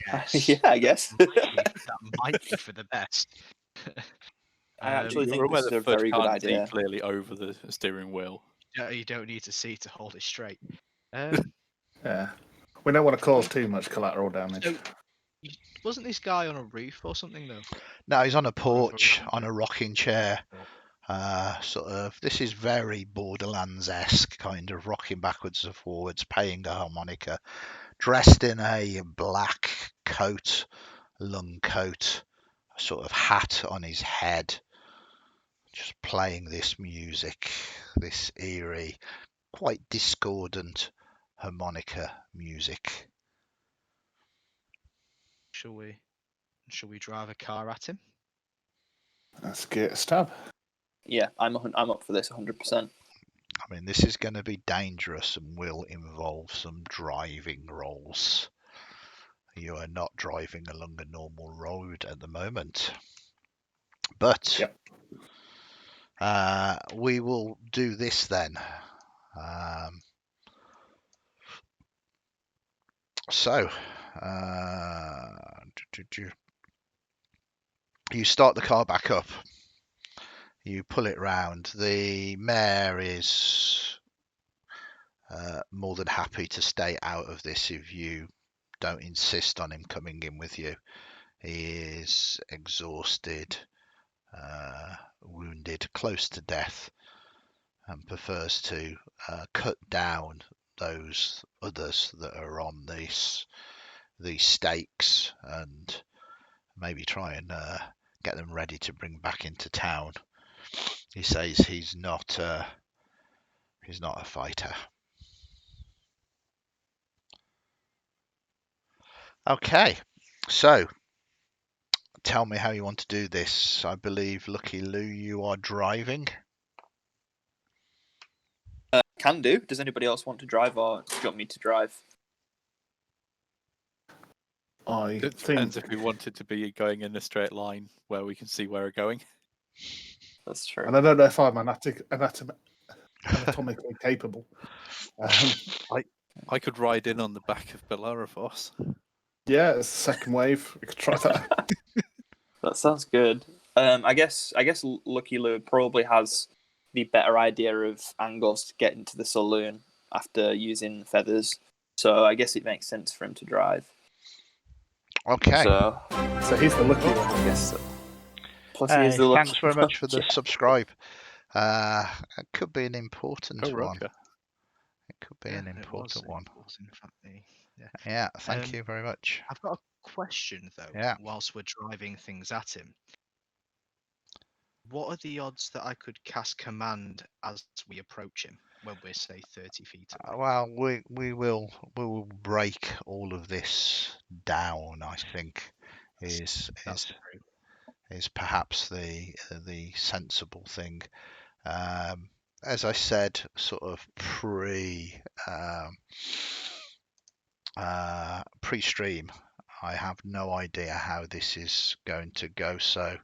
Yes. Yeah, I guess. That might be for the best. I actually You're think aware this is that a Thud very good can't see idea. clearly over the steering wheel. You don't need to see to hold it straight. Yeah. We don't want to cause too much collateral damage. So, wasn't this guy on a roof or something though? No, he's on a porch Over- on a rocking chair. Sort of. This is very Borderlands-esque, kind of rocking backwards and forwards, playing the harmonica, dressed in a black coat, lung coat, a sort of hat on his head, just playing this music, this eerie, quite discordant harmonica music. Shall we drive a car at him? Let's get a stab. Yeah, I'm up for this 100%. I mean, this is going to be dangerous and will involve some driving rolls. You are not driving along a normal road at the moment. But Yep. we will do this then. You start the car back up. You pull it round. The mayor is more than happy to stay out of this if you don't insist on him coming in with you. He is exhausted, wounded, close to death, and prefers to cut down those others that are on these stakes and maybe try and get them ready to bring back into town. He says he's not a fighter. Okay, so tell me how you want to do this. I believe, Lucky Lou, you are driving. Can do. Does anybody else want to drive, or do you want me to drive? I It think depends if we wanted to be going in a straight line where we can see where we're going. That's true. and I don't know if I'm anatomically capable. I could ride in on the back of Bellerophos. Yeah, it's the second wave. We could try that. That sounds good. I guess Lucky Lou probably has the better idea of angles to get into the saloon after using feathers. So I guess it makes sense for him to drive. Okay. So he's the lucky one. I guess so. Plus he is the lucky Thanks very much for the Yeah. subscribe. It could be an important one. Roger. It could be an important one. It was, in fact, yeah. Yeah, thank you very much. I've got a question though. Yeah. Whilst we're driving things at him, what are the odds that I could cast command as we approach him when we're say 30 feet away? Well, we will break all of this down. I think is perhaps the sensible thing. As I said, sort of pre-stream, I have no idea how this is going to go. So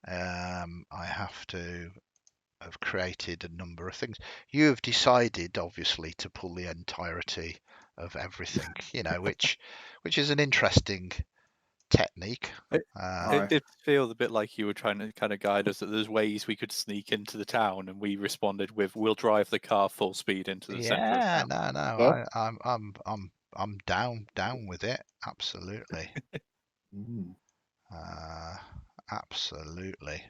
I have to have created a number of things. You have decided, obviously, to pull the entirety of everything, which is an interesting technique. It did feel a bit like you were trying to kind of guide us that there's ways we could sneak into the town, and we responded with, "We'll drive the car full speed into the centre of town." I'm down with it, absolutely. Absolutely.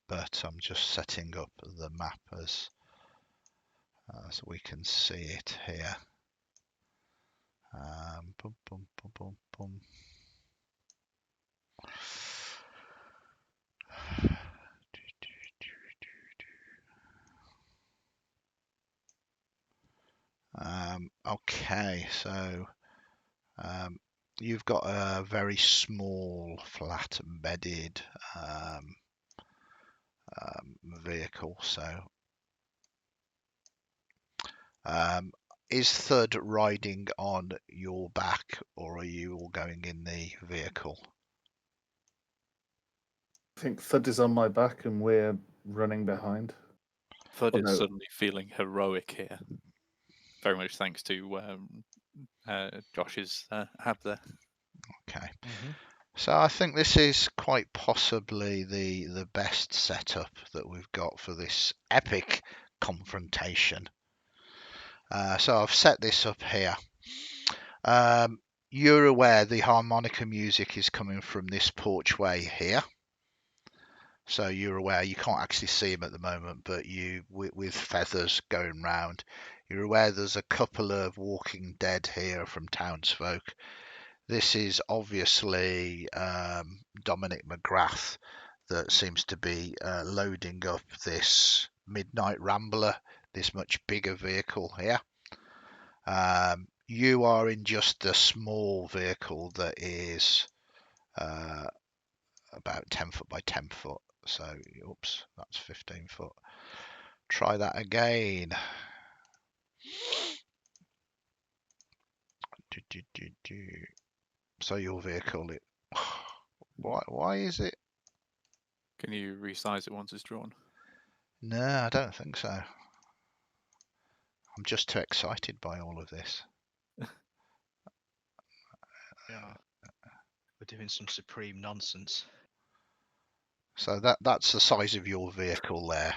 But I'm just setting up the map as we can see it here. Boom, boom, boom, boom, boom. Okay, so you've got a very small, flat-bedded vehicle. So, is Thud riding on your back, or are you all going in the vehicle? I think Thud is on my back and we're running behind. Thud Oh, is no. suddenly feeling heroic here. Very much thanks to Josh's hab there. Okay. Mm-hmm. So I think this is quite possibly the best setup that we've got for this epic confrontation. So I've set this up here. You're aware the harmonica music is coming from this porchway here. So you're aware, you can't actually see him at the moment, but you, with feathers going round, you're aware there's a couple of walking dead here from townsfolk. This is obviously Dominic McGrath that seems to be loading up this Midnight Rambler, this much bigger vehicle here. You are in just a small vehicle that is about 10 foot by 10 foot. So, oops, that's 15 foot. Try that again. So your vehicle, why is it? Can you resize it once it's drawn? No, I don't think so. I'm just too excited by all of this. Yeah. We're doing some supreme nonsense. So that's the size of your vehicle there.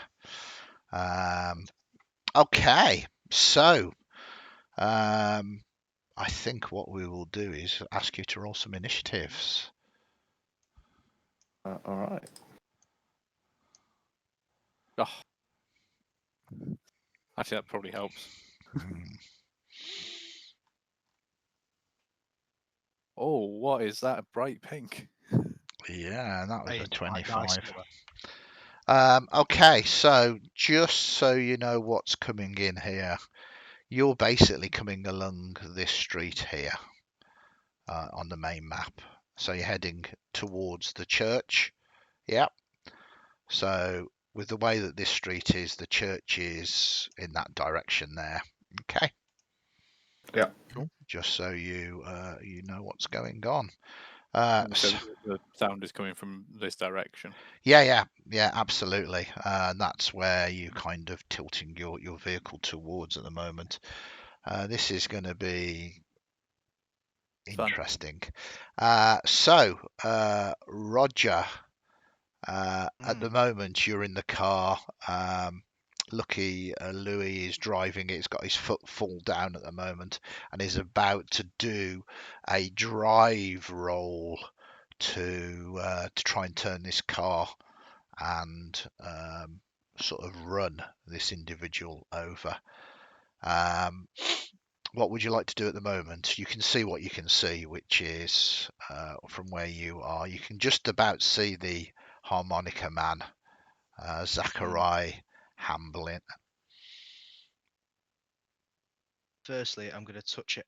Okay, so I think what we will do is ask you to roll some initiatives. All right. Oh. Actually, that probably helps. Oh, what is that bright pink? Yeah, that was a Playing quite nice 25. colour. Okay, so just so you know what's coming in here, you're basically coming along this street here on the main map. So you're heading towards the church. Yep. So with the way that this street is, the church is in that direction there. Okay. Yeah. Cool. Just so you you know what's going on. So the sound is coming from this direction. Yeah, absolutely. That's where you kind of tilting your vehicle towards at the moment. This is going to be Fun. interesting. Roger, at the moment you're in the car. Lucky Louis is driving it. He's got his foot full down at the moment and is about to do a drive roll to try and turn this car and sort of run this individual over. What would you like to do at the moment? You can see what you can see, which is from where you are. You can just about see the harmonica man, Zachary Hamblin. Firstly, I'm going to touch it,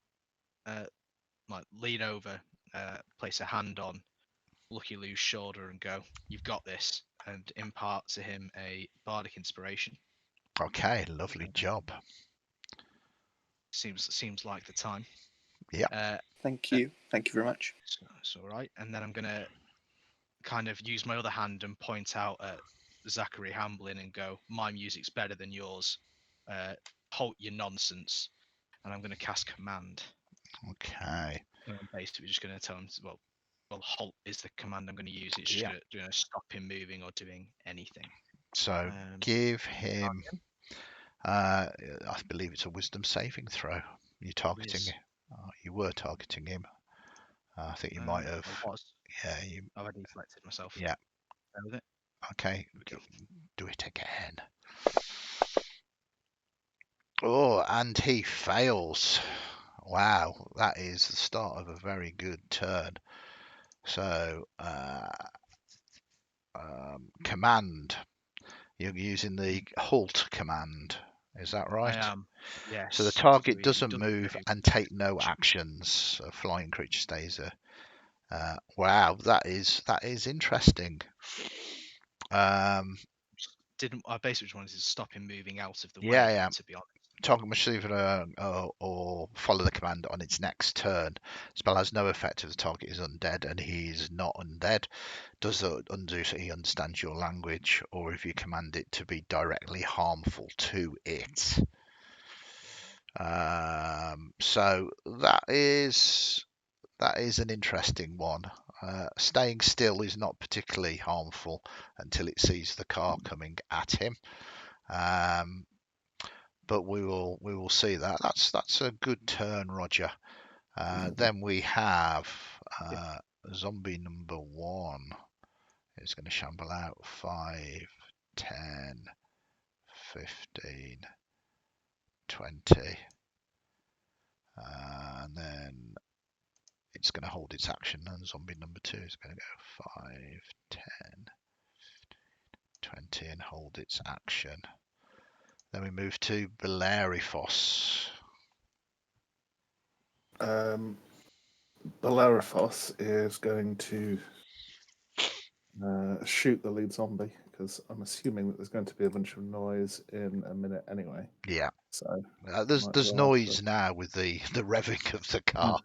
like lean over, place a hand on Lucky Lou's shoulder and go, "You've got this," and impart to him a bardic inspiration. Okay, lovely job. Seems like the time. Yeah. Thank you. Thank you very much. So it's all right. And then I'm gonna kind of use my other hand and point out at Zachary Hamblin and go, "My music's better than yours. Halt your nonsense." And I'm gonna cast command. Okay. And I'm basically just gonna tell him, well, halt is the command I'm gonna use. It's just Yeah. gonna stop him moving or doing anything. So give him. I believe it's a wisdom saving throw. You're targeting. You were targeting him. I think you might have. I was. Yeah, you. I already selected myself. Yeah. Bear with it. Okay. Do it again. Oh, and he fails. Wow, that is the start of a very good turn. So, command. You're using the halt command. Is that right? I am. Yes. So the target he doesn't move and take no actions. A flying creature stays there. Wow, that is interesting. I basically just wanted to stop him moving out of the Yeah, way. yeah. To be honest. Target must either or follow the command on its next turn. Spell has no effect if the target is undead, and he's not undead. Does the undo so he understands your language, or if you command it to be directly harmful to it. So that is an interesting one. Staying still is not particularly harmful until it sees the car coming at him. But we will see that. That's a good turn, Roger. Then we have zombie number 1. It's going to shamble out 5, 10, 15, 20. And then it's going to hold its action, and zombie number 2 is going to go 5, 10, 20 and hold its action. Then we move to Beleriphos. Beleriphos is going to shoot the lead zombie, because I'm assuming that there's going to be a bunch of noise in a minute anyway. Yeah. So there's noise now with the revving of the car.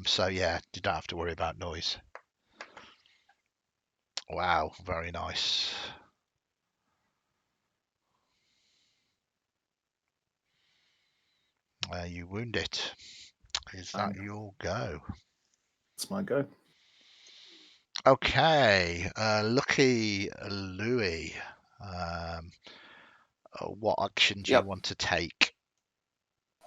So yeah, you don't have to worry about noise. Wow, very nice. You wound it. Is that your go? It's my go. Okay, Lucky Louis. What action do you want to take?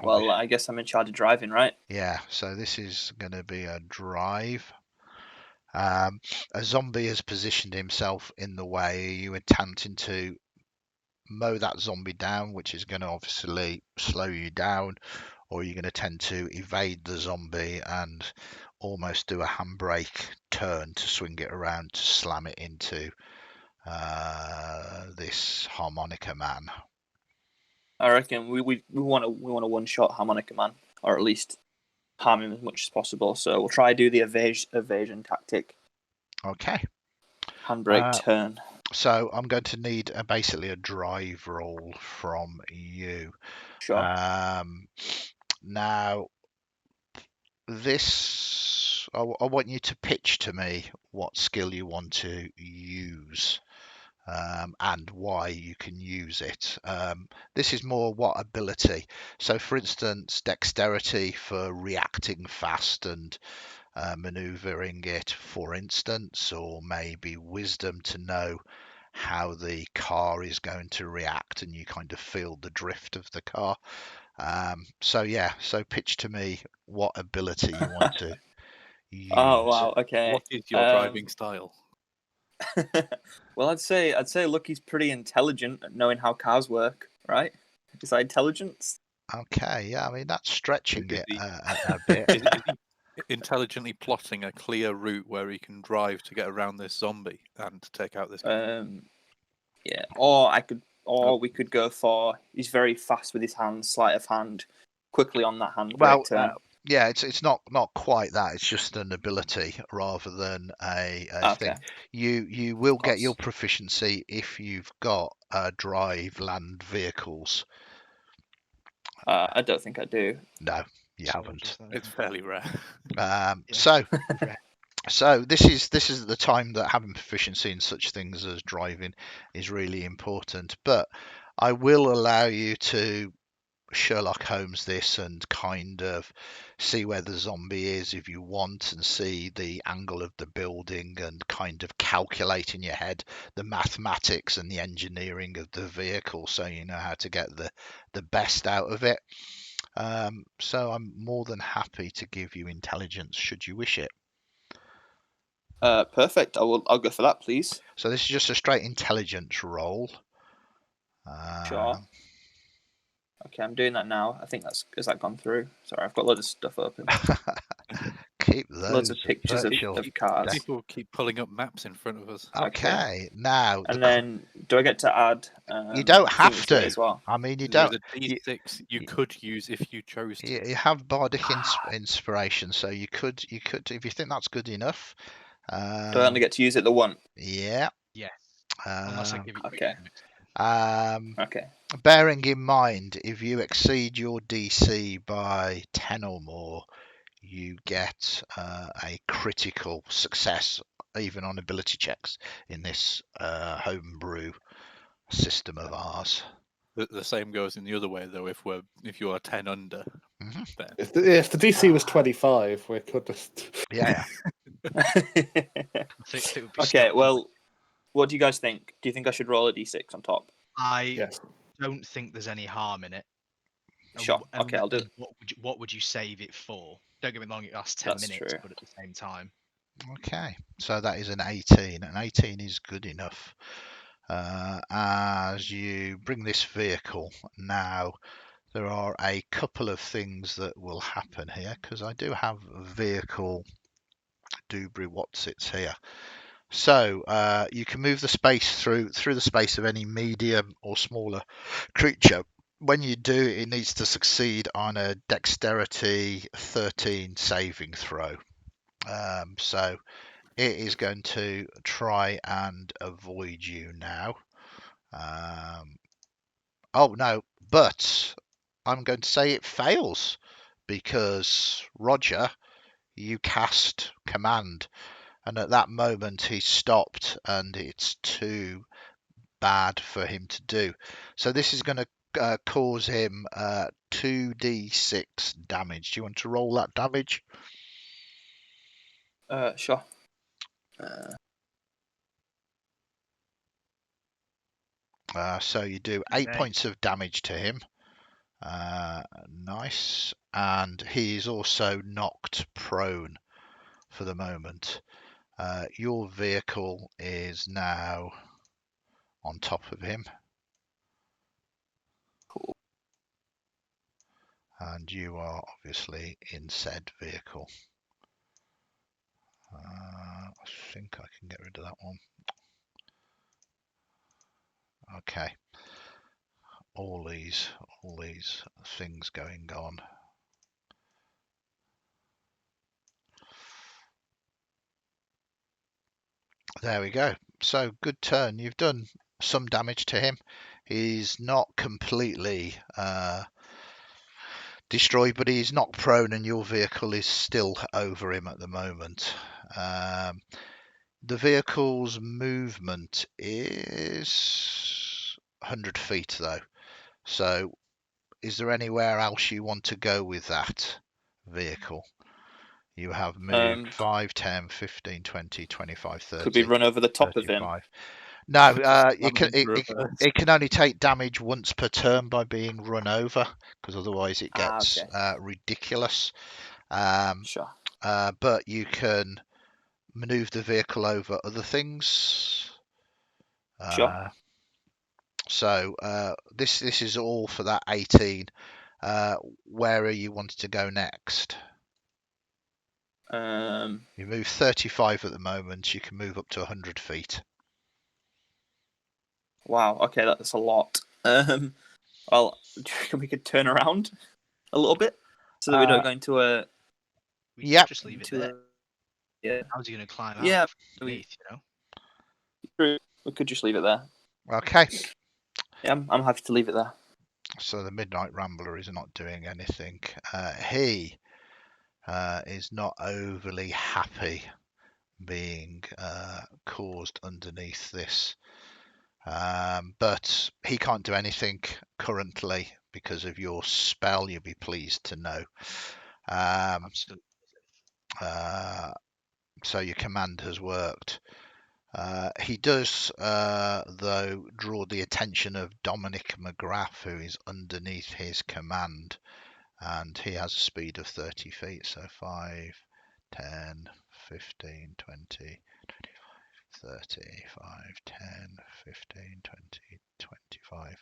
Well, I guess I'm in charge of driving, right? Yeah, so this is going to be a drive. A zombie has positioned himself in the way. Are you attempting to mow that zombie down, which is going to obviously slow you down, or are you going to tend to evade the zombie and almost do a handbrake turn to swing it around to slam it into this harmonica man? I reckon we want a one shot harmonica man, or at least harm him as much as possible. So we'll try to do the evasion tactic. Okay. Handbrake turn. So I'm going to need basically a drive roll from you. Sure. Now, this I want you to pitch to me what skill you want to use. And why you can use it. This is more what ability. So, for instance, dexterity for reacting fast and maneuvering it, for instance, or maybe wisdom to know how the car is going to react and you kind of feel the drift of the car. So pitch to me what ability you want to use. Oh wow, okay. What is your driving style? Well, I'd say Lucky's pretty intelligent at knowing how cars work, right? Is that intelligence? Okay, yeah, I mean that's stretching Is it he- a bit. Is he intelligently plotting a clear route where he can drive to get around this zombie and to take out this? Yeah. We could go for he's very fast with his hands, sleight of hand, quickly on that handbrake turn. Yeah, it's not quite that. It's just an ability rather than a thing. You will get your proficiency if you've got drive land vehicles. I don't think I do. No, you haven't. It's fairly rare. So this is the time that having proficiency in such things as driving is really important. But I will allow you to Sherlock Holmes this and kind of see where the zombie is if you want, and see the angle of the building and kind of calculate in your head the mathematics and the engineering of the vehicle so you know how to get the best out of it. So I'm more than happy to give you intelligence should you wish it. Perfect. I'll go for that, please. So this is just a straight intelligence roll. Sure. Okay, I'm doing that now. I think has that gone through? Sorry, I've got loads of stuff open. Keep Loads those of pictures of virtual. cars. People keep pulling up maps in front of us. Okay, now And then, do I get to add? you don't have things to it to. as well. I mean, you There's don't. a D6 you could use if you chose to. You have bardic inspiration, so you could if you think that's good enough. Do I only get to use it the one? Yeah. Yes. Unless I give you. Okay. Okay. Bearing in mind, if you exceed your DC by 10 or more, you get a critical success, even on ability checks, in this homebrew system of ours. The same goes in the other way, though. If you are 10 under, then If the DC was 25, we could just. Yeah. Okay. Well, what do you guys think? Do you think I should roll a d6 on top? I Yes. don't think there's any harm in it. Sure. Okay, I'll do it. What would you save it for? Don't get me wrong, it lasts 10 That's minutes, true. but at the same time. Okay, so that is an 18. An 18 is good enough. As you bring this vehicle now, there are a couple of things that will happen here, because I do have a vehicle Dubry Watsits here. So you can move the space through the space of any medium or smaller creature. When you do, it needs to succeed on a dexterity 13 saving throw. So it is going to try and avoid you now. Oh no, but I'm going to say it fails because Roger, you cast command, and at that moment he stopped, and it's too bad for him to do. So this is going to cause him 2d6 damage. Do you want to roll that damage? Sure. So you do 8 points of damage to him. Nice. And he is also knocked prone for the moment. Your vehicle is now on top of him. Cool. And you are obviously in said vehicle. I think I can get rid of that one. Okay. All these things going on. There we go. So good turn. You've done some damage to him. He's not completely destroyed, but he's knocked prone, and your vehicle is still over him at the moment. The vehicle's movement is 100 feet, though. So is there anywhere else you want to go with that vehicle? You have moved 5, 10, 15, 20, 25, 30. Could we run over the top 35. of him? No, it can only take damage once per turn by being run over, because otherwise it gets ridiculous. Sure. But you can maneuver the vehicle over other things. Sure. So this is all for that 18. Where are you wanting to go next? You move 35 at the moment. You can move up to 100 feet. Wow. Okay, that's a lot. Well, do you reckon we could turn around a little bit so that we don't go into a? Yep. Just leave it there. Yeah. How's he going to climb out? Yeah. Underneath, you know. We could just leave it there. Okay. Yeah, I'm happy to leave it there. So the Midnight Rambler is not doing anything. He is not overly happy being caused underneath this. But he can't do anything currently because of your spell, you'll be pleased to know. Absolutely. So your command has worked. He does, though, draw the attention of Dominic McGrath, who is underneath his command, and he has a speed of 30 feet. So 5, 10, 15, 20, 30, 5, 10, 15, 20, 25,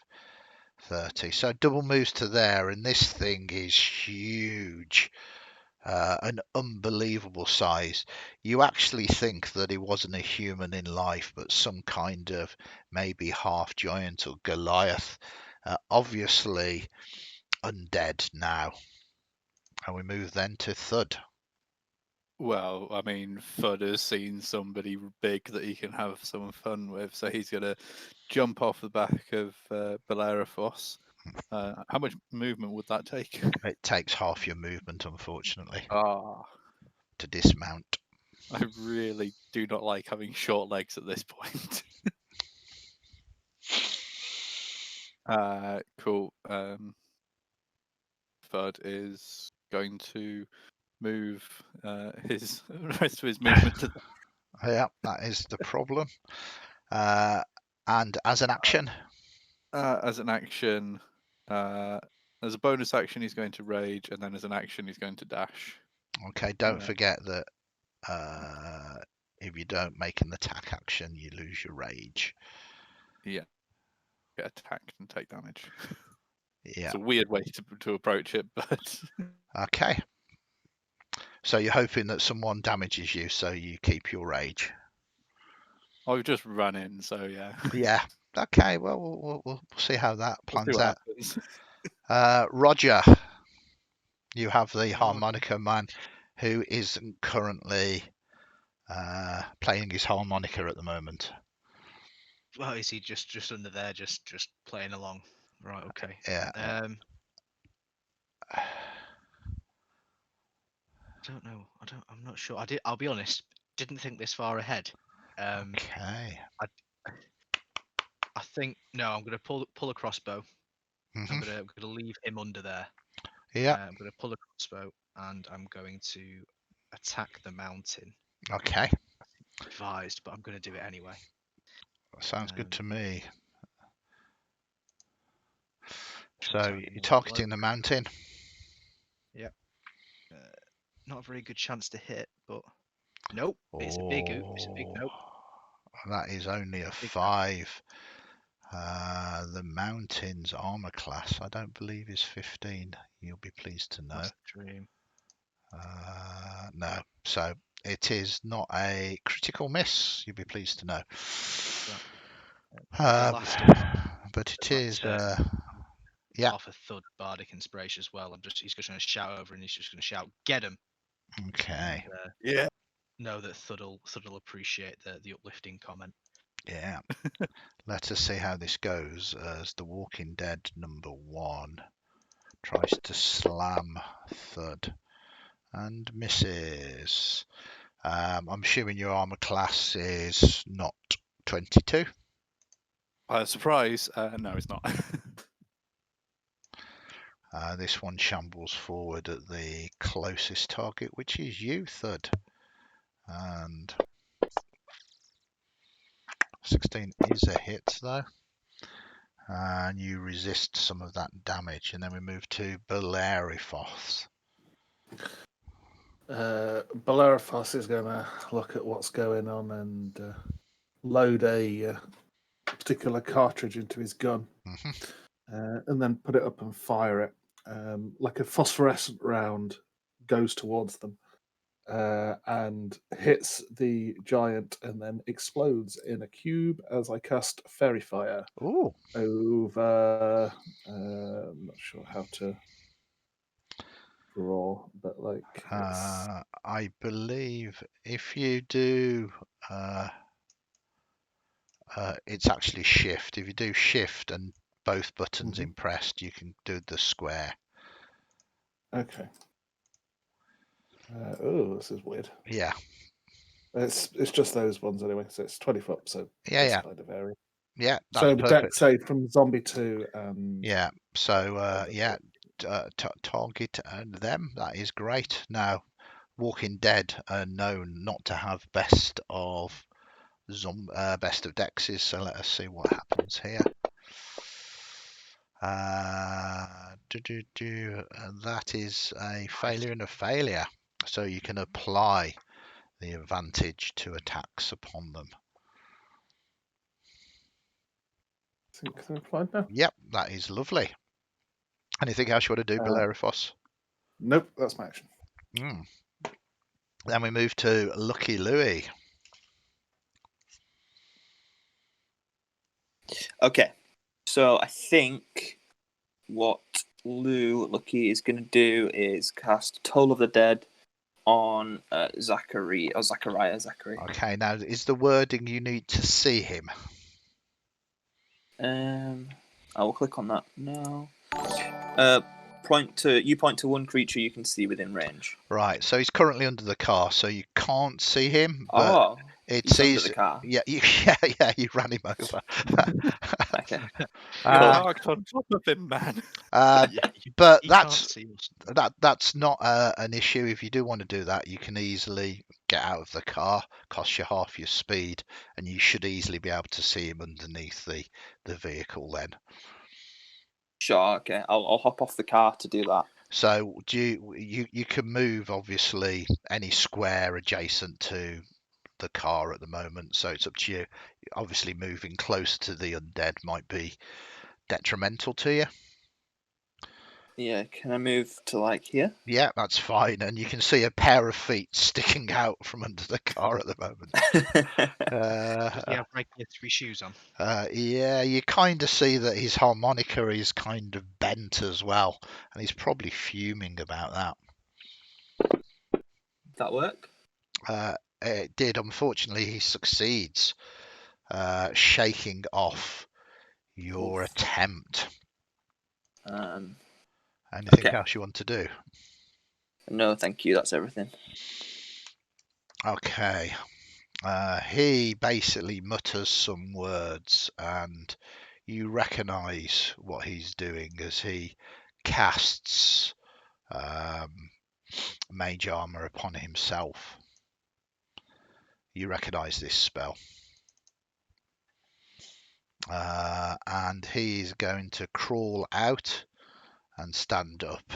30. So double moves to there, and this thing is huge. An unbelievable size. You actually think that it wasn't a human in life, but some kind of maybe half giant or Goliath. Obviously undead now. And we move then to Thud. Well, I mean, Thud has seen somebody big that he can have some fun with, so he's going to jump off the back of Bellerophos. How much movement would that take? It takes half your movement, unfortunately, Ah, to dismount. I really do not like having short legs at this point. Cool. Thud is going to move his rest of his movement to Yeah, that is the problem. And as an action, as an action. As a bonus action, he's going to rage, and then as an action, he's going to dash. okay, don't forget that if you don't make an attack action, you lose your rage. Yeah, get attacked and take damage. Yeah. It's a weird way to approach it, but Okay. So you're hoping that someone damages you, so you keep your rage. I've just run in, so yeah. Yeah. Okay. Well, we'll see how that We'll see plans what out. happens. Roger, you have the harmonica man, who isn't currently playing his harmonica at the moment. Well, is he just under there, just playing along? Right. Okay. Yeah. I don't know. I'm not sure. I'll be honest. Didn't think this far ahead. Okay. I think no. I'm gonna pull a crossbow. Mhm. I'm gonna leave him under there. Yeah. I'm gonna pull a crossbow and I'm going to attack the mountain. Okay. Advised, but I'm gonna do it anyway. Sounds good to me. So Target you're more targeting blow. the mountain. Yep. Not a very good chance to hit, but nope. It's a big nope. That is only a Big 5. The mountain's armor class, I don't believe, is 15. You'll be pleased to know. That's the dream. No, so it is not a critical miss. You'll be pleased to know. The last one, but it is. Yeah. Off a Thud bardic inspiration as well. He's just going to shout over, and he's just going to shout, "Get him!" Okay. And, Yeah. know that Thud will appreciate the uplifting comment. Yeah. Let us see how this goes as the Walking Dead #1 tries to slam Thud and misses. I'm assuming your armor class is not 22. Surprise! No, it's not. This one shambles forward at the closest target, which is you, Thud. And 16 is a hit, though. And you resist some of that damage. And then we move to Bellerophos. Bellerophos is going to look at what's going on and load a particular cartridge into his gun, and then put it up and fire it. Like a phosphorescent round goes towards them and hits the giant and then explodes in a cube as I cast Fairy Fire over. I'm not sure how to draw, but like I believe if you do it's actually shift. If you do shift and both buttons pressed, you can do the square. Okay. Oh, this is weird. Yeah. It's just those ones anyway. So it's 20 foot. So yeah. Kind of area. Yeah. That's so perfect. deck save from Zombie 2. Yeah. So target them. That is great. Now, Walking Dead are known not to have best of dexes. So let us see what happens here. That is a failure and a failure. So you can apply the advantage to attacks upon them. Can I apply now? Yep, that is lovely. Anything else you want to do, Bellerophos? Nope, that's my action. Then we move to Lucky Louie. Okay, so I think what Lucky is going to do is cast Toll of the Dead on Zachary. Okay, now is the wording you need to see him? I will click on that now. Point to one creature you can see within range. Right, so he's currently under the car, so you can't see him. But he's under the car. Yeah, you ran him over. Okay. Parked on top of him, man. But He that's can't see us. that's not an issue. If you do want to do that, you can easily get out of the car, cost you half your speed, and you should easily be able to see him underneath the vehicle then. Sure, okay. I'll hop off the car to do that. So you can move obviously any square adjacent to the car at the moment, so it's up to you. Obviously moving closer to the undead might be detrimental to you. Yeah, can I move to like here? Yeah, that's fine, and you can see a pair of feet sticking out from under the car at the moment. Does he have regular 3 shoes on? Yeah, you kind of see that his harmonica is kind of bent as well, and he's probably fuming about that. Did that work? It did. Unfortunately, he succeeds, shaking off your attempt. Anything else you want to do? No, thank you. That's everything. Okay. He basically mutters some words, and you recognise what he's doing as he casts mage armor upon himself. You recognise this spell. And he's going to crawl out and stand up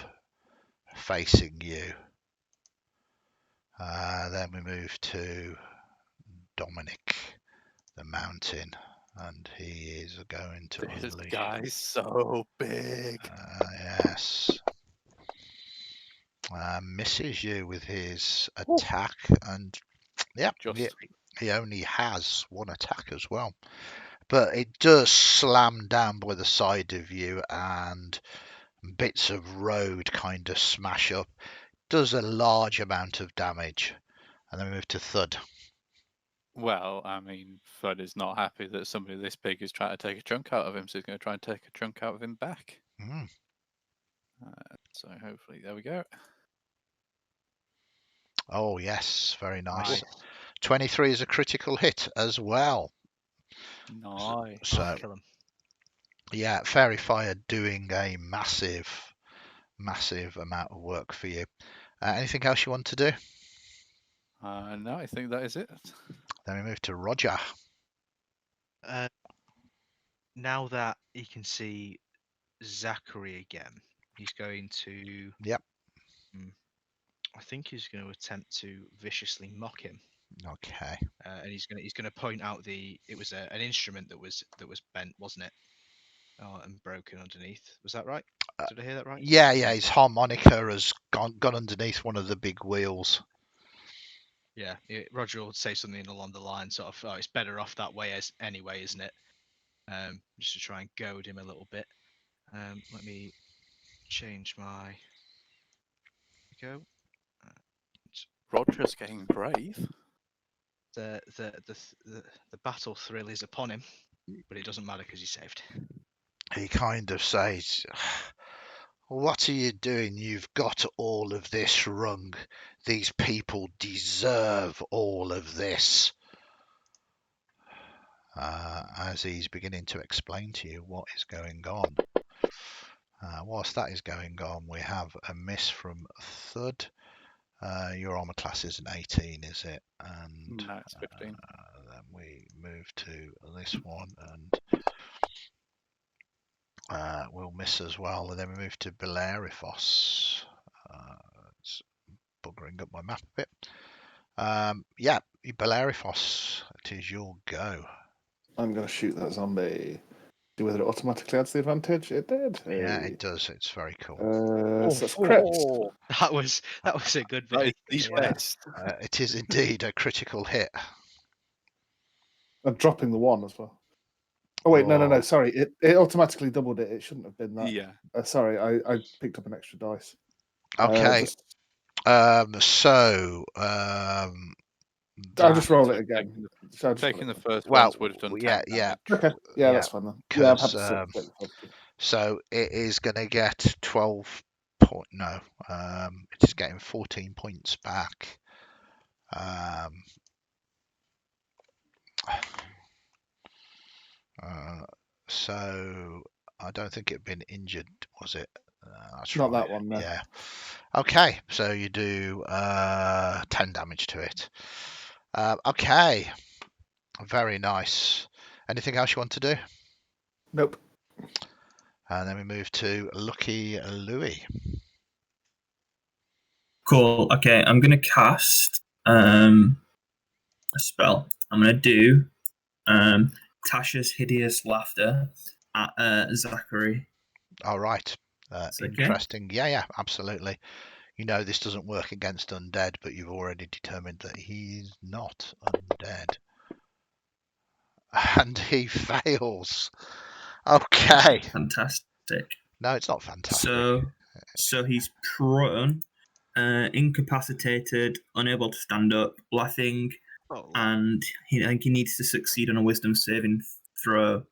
facing you. Then we move to Dominic the Mountain, and he is going to This unleash. guy's so big. Yes. Misses you with his attack, and he only has one attack as well. But it does slam down by the side of you, and bits of road kind of smash up. Does a large amount of damage. And then we move to Thud. Well, I mean, Thud is not happy that somebody this big is trying to take a chunk out of him, so he's going to try and take a chunk out of him back. So hopefully, there we go. Oh, yes, very nice. 23 is a critical hit as well. Nice. So, kill him. Yeah, Fairy Fire doing a massive amount of work for you. Anything else you want to do? No, I think that is it. Then we move to Roger. Now that he can see Zachary again, he's going to. Yep. I think he's going to attempt to viciously mock him. Okay. And he's going to point out it was an instrument that was bent, wasn't it? And broken underneath. Was that right? Did I hear that right? Yeah. His harmonica has gone underneath one of the big wheels. Yeah. Roger will say something along the lines of, "Oh, it's better off that way anyway, isn't it?" Just to try and goad him a little bit. Let me change my. Go. Roger's getting brave. The battle thrill is upon him, but it doesn't matter because he saved. He kind of says, "What are you doing? You've got all of this wrong. These people deserve all of this." As he's beginning to explain to you what is going on. Whilst that is going on, we have a miss from Thud. Your armor class is an 18, is it? And no, it's 15. Then we move to this one, and will miss as well. And then we move to Beleriphos. It's buggering up my map a bit. Yeah, Beleriphos, it is your go. I'm going to shoot that zombie. See whether it automatically adds the advantage. It did. Yeah, Hey. it does. It's very cool. So that's crit. That was a good That bit. is the Yeah. best. It is indeed a critical hit. I'm dropping the 1 as well. Oh wait, no. Oh. Sorry, it automatically doubled it. It shouldn't have been that. Yeah. Sorry, I picked up an extra dice. Okay. I'll just roll it again. Taking the first well, ones would have done 10 yeah, damage. Okay, yeah, that's fine then. Yeah, I'm happy to take the first one. So it is going to get 12 point. No, it is getting 14 points back. So I don't think it'd been injured, was it? That's Not right. that one, no. Yeah. Okay, so you do 10 damage to it. Okay, very nice. Anything else you want to do? Nope. And then we move to Lucky Louie. Cool. Okay, I'm gonna cast a spell. I'm gonna do Tasha's Hideous Laughter at Zachary. All right. Okay. Interesting. Yeah, absolutely. You know this doesn't work against undead, but you've already determined that he's not undead. And he fails. Okay. Fantastic. No, it's not fantastic. So he's prone, incapacitated, unable to stand up, laughing, and I think he needs to succeed on a wisdom saving throw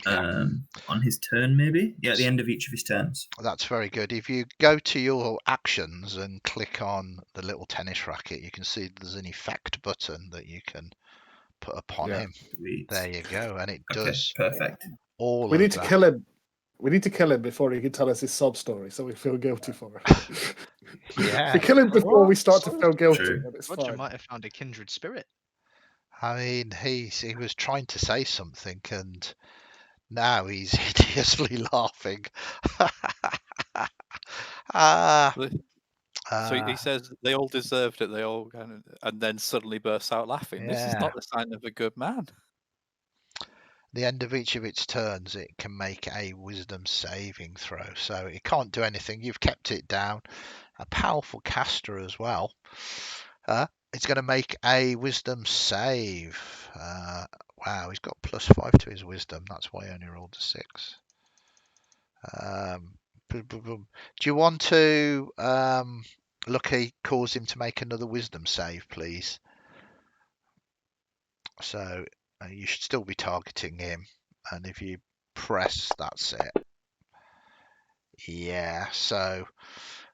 on his turn, maybe? Yeah, at the end of each of his turns. That's very good. If you go to your actions and click on the little tennis racket, you can see there's an effect button that you can put upon him. Sweet. There you go, and it Okay, does perfect. all We of need to that. kill him. We need to kill him before he can tell us his sob story, so we feel guilty for it. Yeah. If we kill him before we start to feel guilty, True. then it's Roger fine. might have found a kindred spirit. I mean, he was trying to say something, and now he's hideously laughing. So he says they all deserved it. They all and then suddenly bursts out laughing. This is Yeah. not the sign of a good man. The end of each of its turns, it can make a wisdom saving throw. So it can't do anything. You've kept it down. A powerful caster as well. It's going to make a wisdom save. Wow, he's got +5 to his wisdom. That's why he only rolled a 6. Do you want to, Lucky, cause him to make another wisdom save, please? So you should still be targeting him. And if you press, that's it. Yeah, so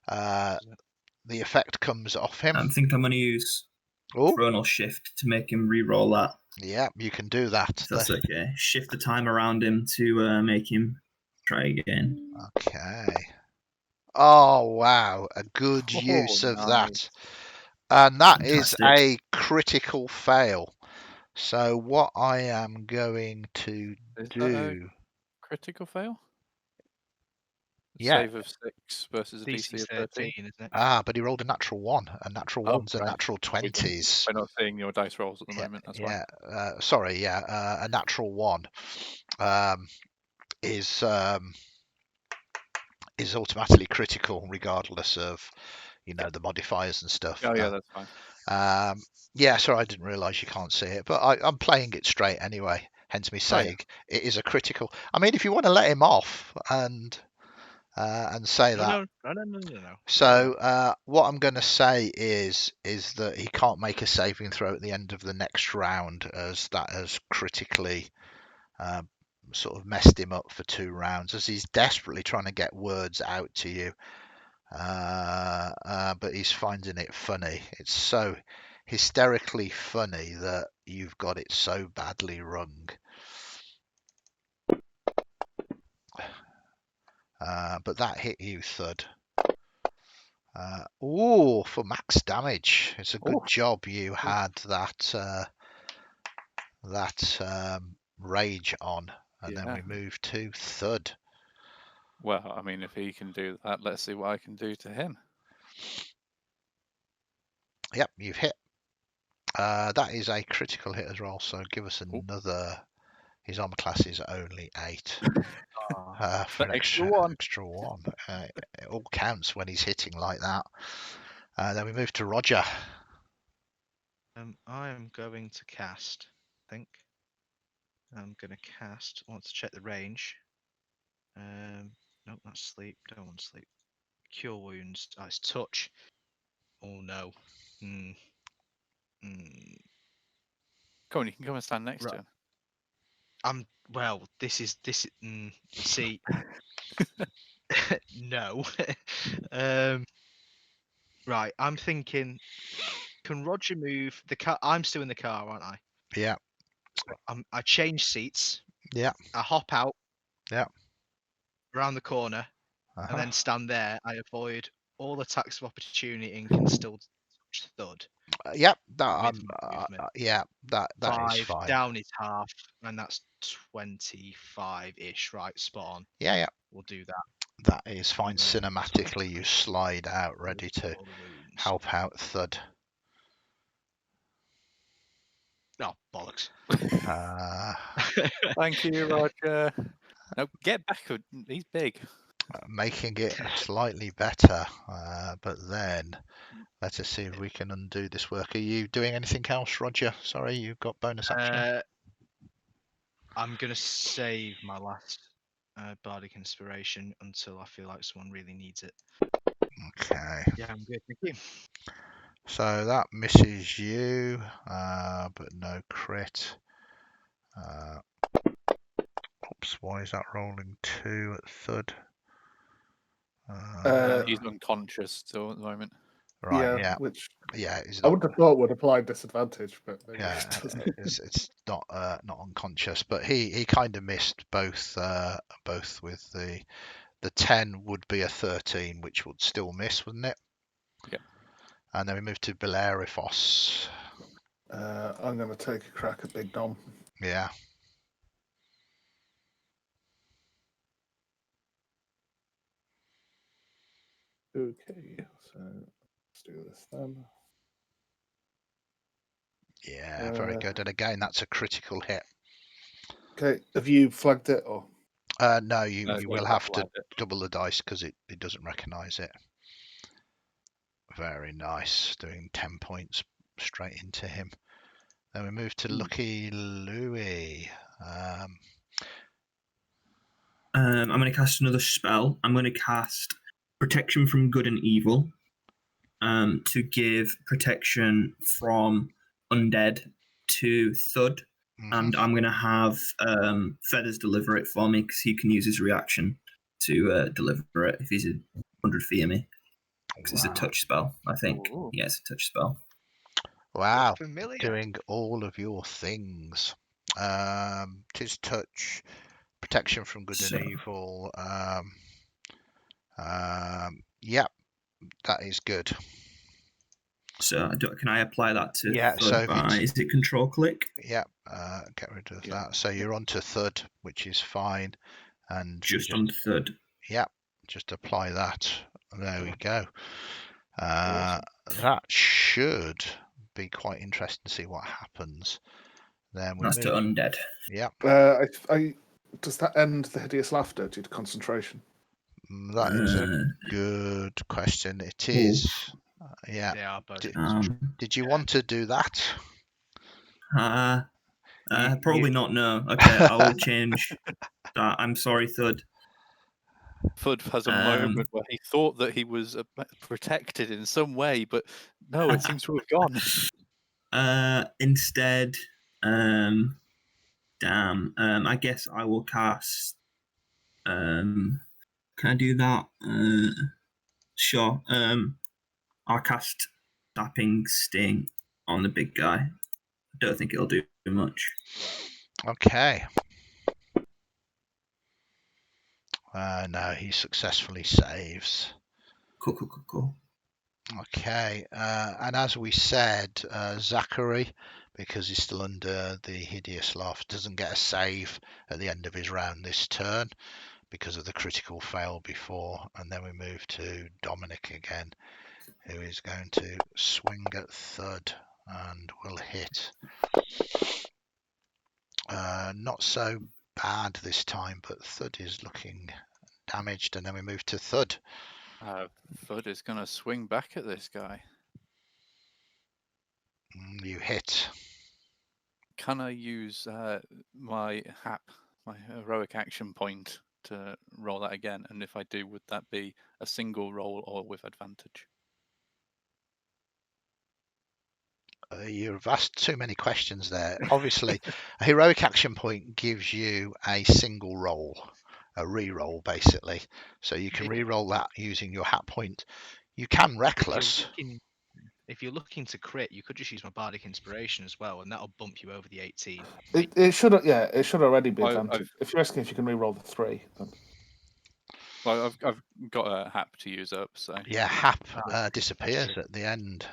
the effect comes off him. I think I'm going to use Chronal Shift to make him re-roll that. Yeah, you can do that. If that's okay. Shift the time around him to make him try again. Okay. Oh, wow. A good use of that. And that is a critical fail. So what I am going to do... critical fail? Yeah. Save of 6 versus a DC of 13. Isn't it? But he rolled a natural 1. A natural 1's a natural 20s. We're not seeing your dice rolls at the moment. That's why. Sorry, a natural 1 is automatically critical regardless of the modifiers and stuff. Oh yeah, that's fine. Sorry, I didn't realise you can't see it, but I'm playing it straight anyway. Hence me saying it is a critical. I mean, if you want to let him off and say that. No. So what I'm going to say is that he can't make a saving throw at the end of the next round, as that has critically sort of messed him up for 2 rounds, as he's desperately trying to get words out to you. But he's finding it funny. It's so hysterically funny that you've got it so badly wrong. But that hit you, Thud. For max damage. It's a good job you had that rage on. And then we move to Thud. Well, I mean, if he can do that, let's see what I can do to him. Yep, you've hit. That is a critical hit as well, so give us another. His armor class is only 8. For an extra one. It all counts when he's hitting like that. Then we move to Roger. I am going to cast, I think. I'm going to cast. I want to check the range. Nope, that's sleep. Don't want sleep. Cure wounds. Oh, it's touch. Oh no. Come on, you can come and stand next to him. Well. This is. See. No. Right. I'm thinking. Can Roger move the car? I'm still in the car, aren't I? Yeah. I change seats. Yeah. I hop out. Yeah. Around the corner, and then stand there. I avoid all attacks of opportunity and can still touch Thud. Yep. That is fine. Down is half, and that's 25-ish. Right, spot on. Yeah. We'll do that. That is fine. Cinematically, you slide out, ready to help out Thud. Oh, bollocks. Thank you, Roger. No, get back. He's big. Making it slightly better, but then let us see if we can undo this work. Are you doing anything else, Roger? Sorry, you've got bonus action. I'm going to save my last bardic inspiration until I feel like someone really needs it. Okay. Yeah, I'm good. Thank you. So that misses you, but no crit. Oops, why is that rolling 2 at Thud? He's unconscious still at the moment. Right, yeah. I would have thought would apply disadvantage, but maybe it's not unconscious. But he kind of missed both with the 10 would be a 13, which would still miss, wouldn't it? Yeah. And then we move to Beleriphos. I'm going to take a crack at Big Dom. Yeah. Okay, so let's do this then. Yeah, very good. And again, that's a critical hit. Okay, have you flagged it or? No, you will have to double the dice because it doesn't recognise it. Very nice, doing 10 points straight into him. Then we move to Lucky Louie. I'm going to cast another spell. I'm going to cast Protection from Good and Evil to give protection from undead to Thud. And I'm going to have Feathers deliver it for me because he can use his reaction to deliver it if he's 100 feet of me. Because it's a touch spell, I think. Ooh. Yeah, it's a touch spell. Wow, doing all of your things. Tis touch, protection from good and evil. Yep, that is good. So can I apply that to Thud? So is it control click? Yep, get rid of that. So you're on to Thud, which is fine. And just on Thud. Yep, just apply that. There we go. That should be quite interesting to see what happens. Then that's to undead. Yep. Does that end the hideous laughter due to concentration? That is a good question. It is. Yeah. They are both. Did you want to do that? Probably not. No. Okay, I will change that. I'm sorry, Thud. Thud has a moment where he thought that he was protected in some way, but no, it seems to have gone. Instead, I guess I will cast. Can I do that? Sure. I'll cast Zapping Sting on the big guy. I don't think it'll do much. Okay. No, he successfully saves. Cool. Okay, and as we said, Zachary, because he's still under the hideous laugh, doesn't get a save at the end of his round this turn. because of the critical fail before, and then we move to Dominic again, who is going to swing at Thud and will hit. Not so bad this time, but Thud is looking damaged, and then we move to Thud. Thud is going to swing back at this guy. You hit. Can I use my HAP, my heroic action point, to roll that again? And if I do, would that be a single roll or with advantage? You've asked too many questions there. Obviously, a heroic action point gives you a single roll, a re-roll basically. So you can re-roll that using your hat point. You can reckless. If you're looking to crit, you could just use my bardic inspiration as well, and that'll bump you over the 18. It should already be Well, advantage. If you're asking if you can re-roll the 3, then... Well, I've got a HAP to use up, so Yeah, hap disappears at the end.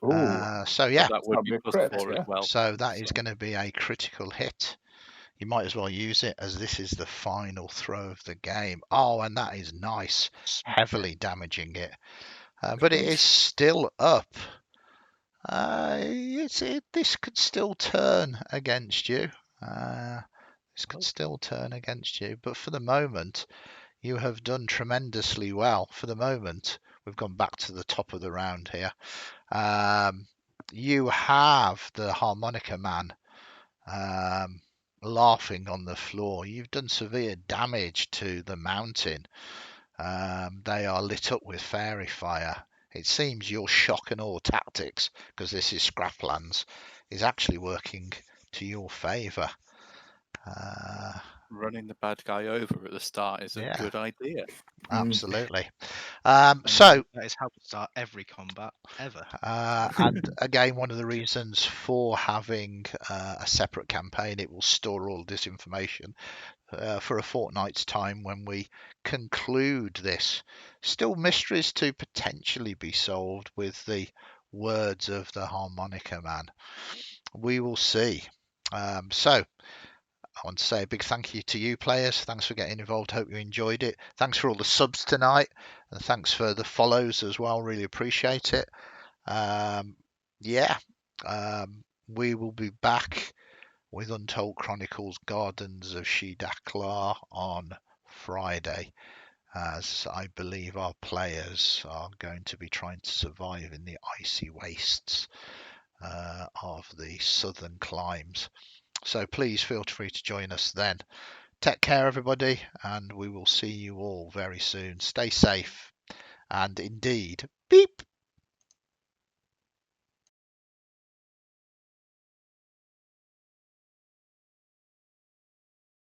So yeah, that would that'd be be a plus crit, 4 yeah. as well. so that is going to be a critical hit. You might as well use it, as this is the final throw of the game. Oh, and that is nice, heavily damaging it. But it is still up. This could still turn against you. But for the moment, you have done tremendously well. For the moment, we've gone back to the top of the round here. You have the harmonica man laughing on the floor. You've done severe damage to the mountain. They are lit up with fairy fire. It seems your shock and awe tactics, because this is Scraplands, is actually working to your favour. Running the bad guy over at the start is a good idea. Absolutely. So that is how to start every combat ever. And again, one of the reasons for having a separate campaign, it will store all this information for a fortnight's time when we conclude this. Still mysteries to potentially be solved with the words of the harmonica man. We will see. So I want to say a big thank you to you players. Thanks for getting involved. Hope you enjoyed it. Thanks for all the subs tonight, and thanks for the follows as well. Really appreciate it. We will be back with Untold Chronicles Gardens of Shidaklar on Friday, as I believe our players are going to be trying to survive in the icy wastes of the southern climes. So please feel free to join us then. Take care, everybody, and we will see you all very soon. Stay safe, and indeed, beep.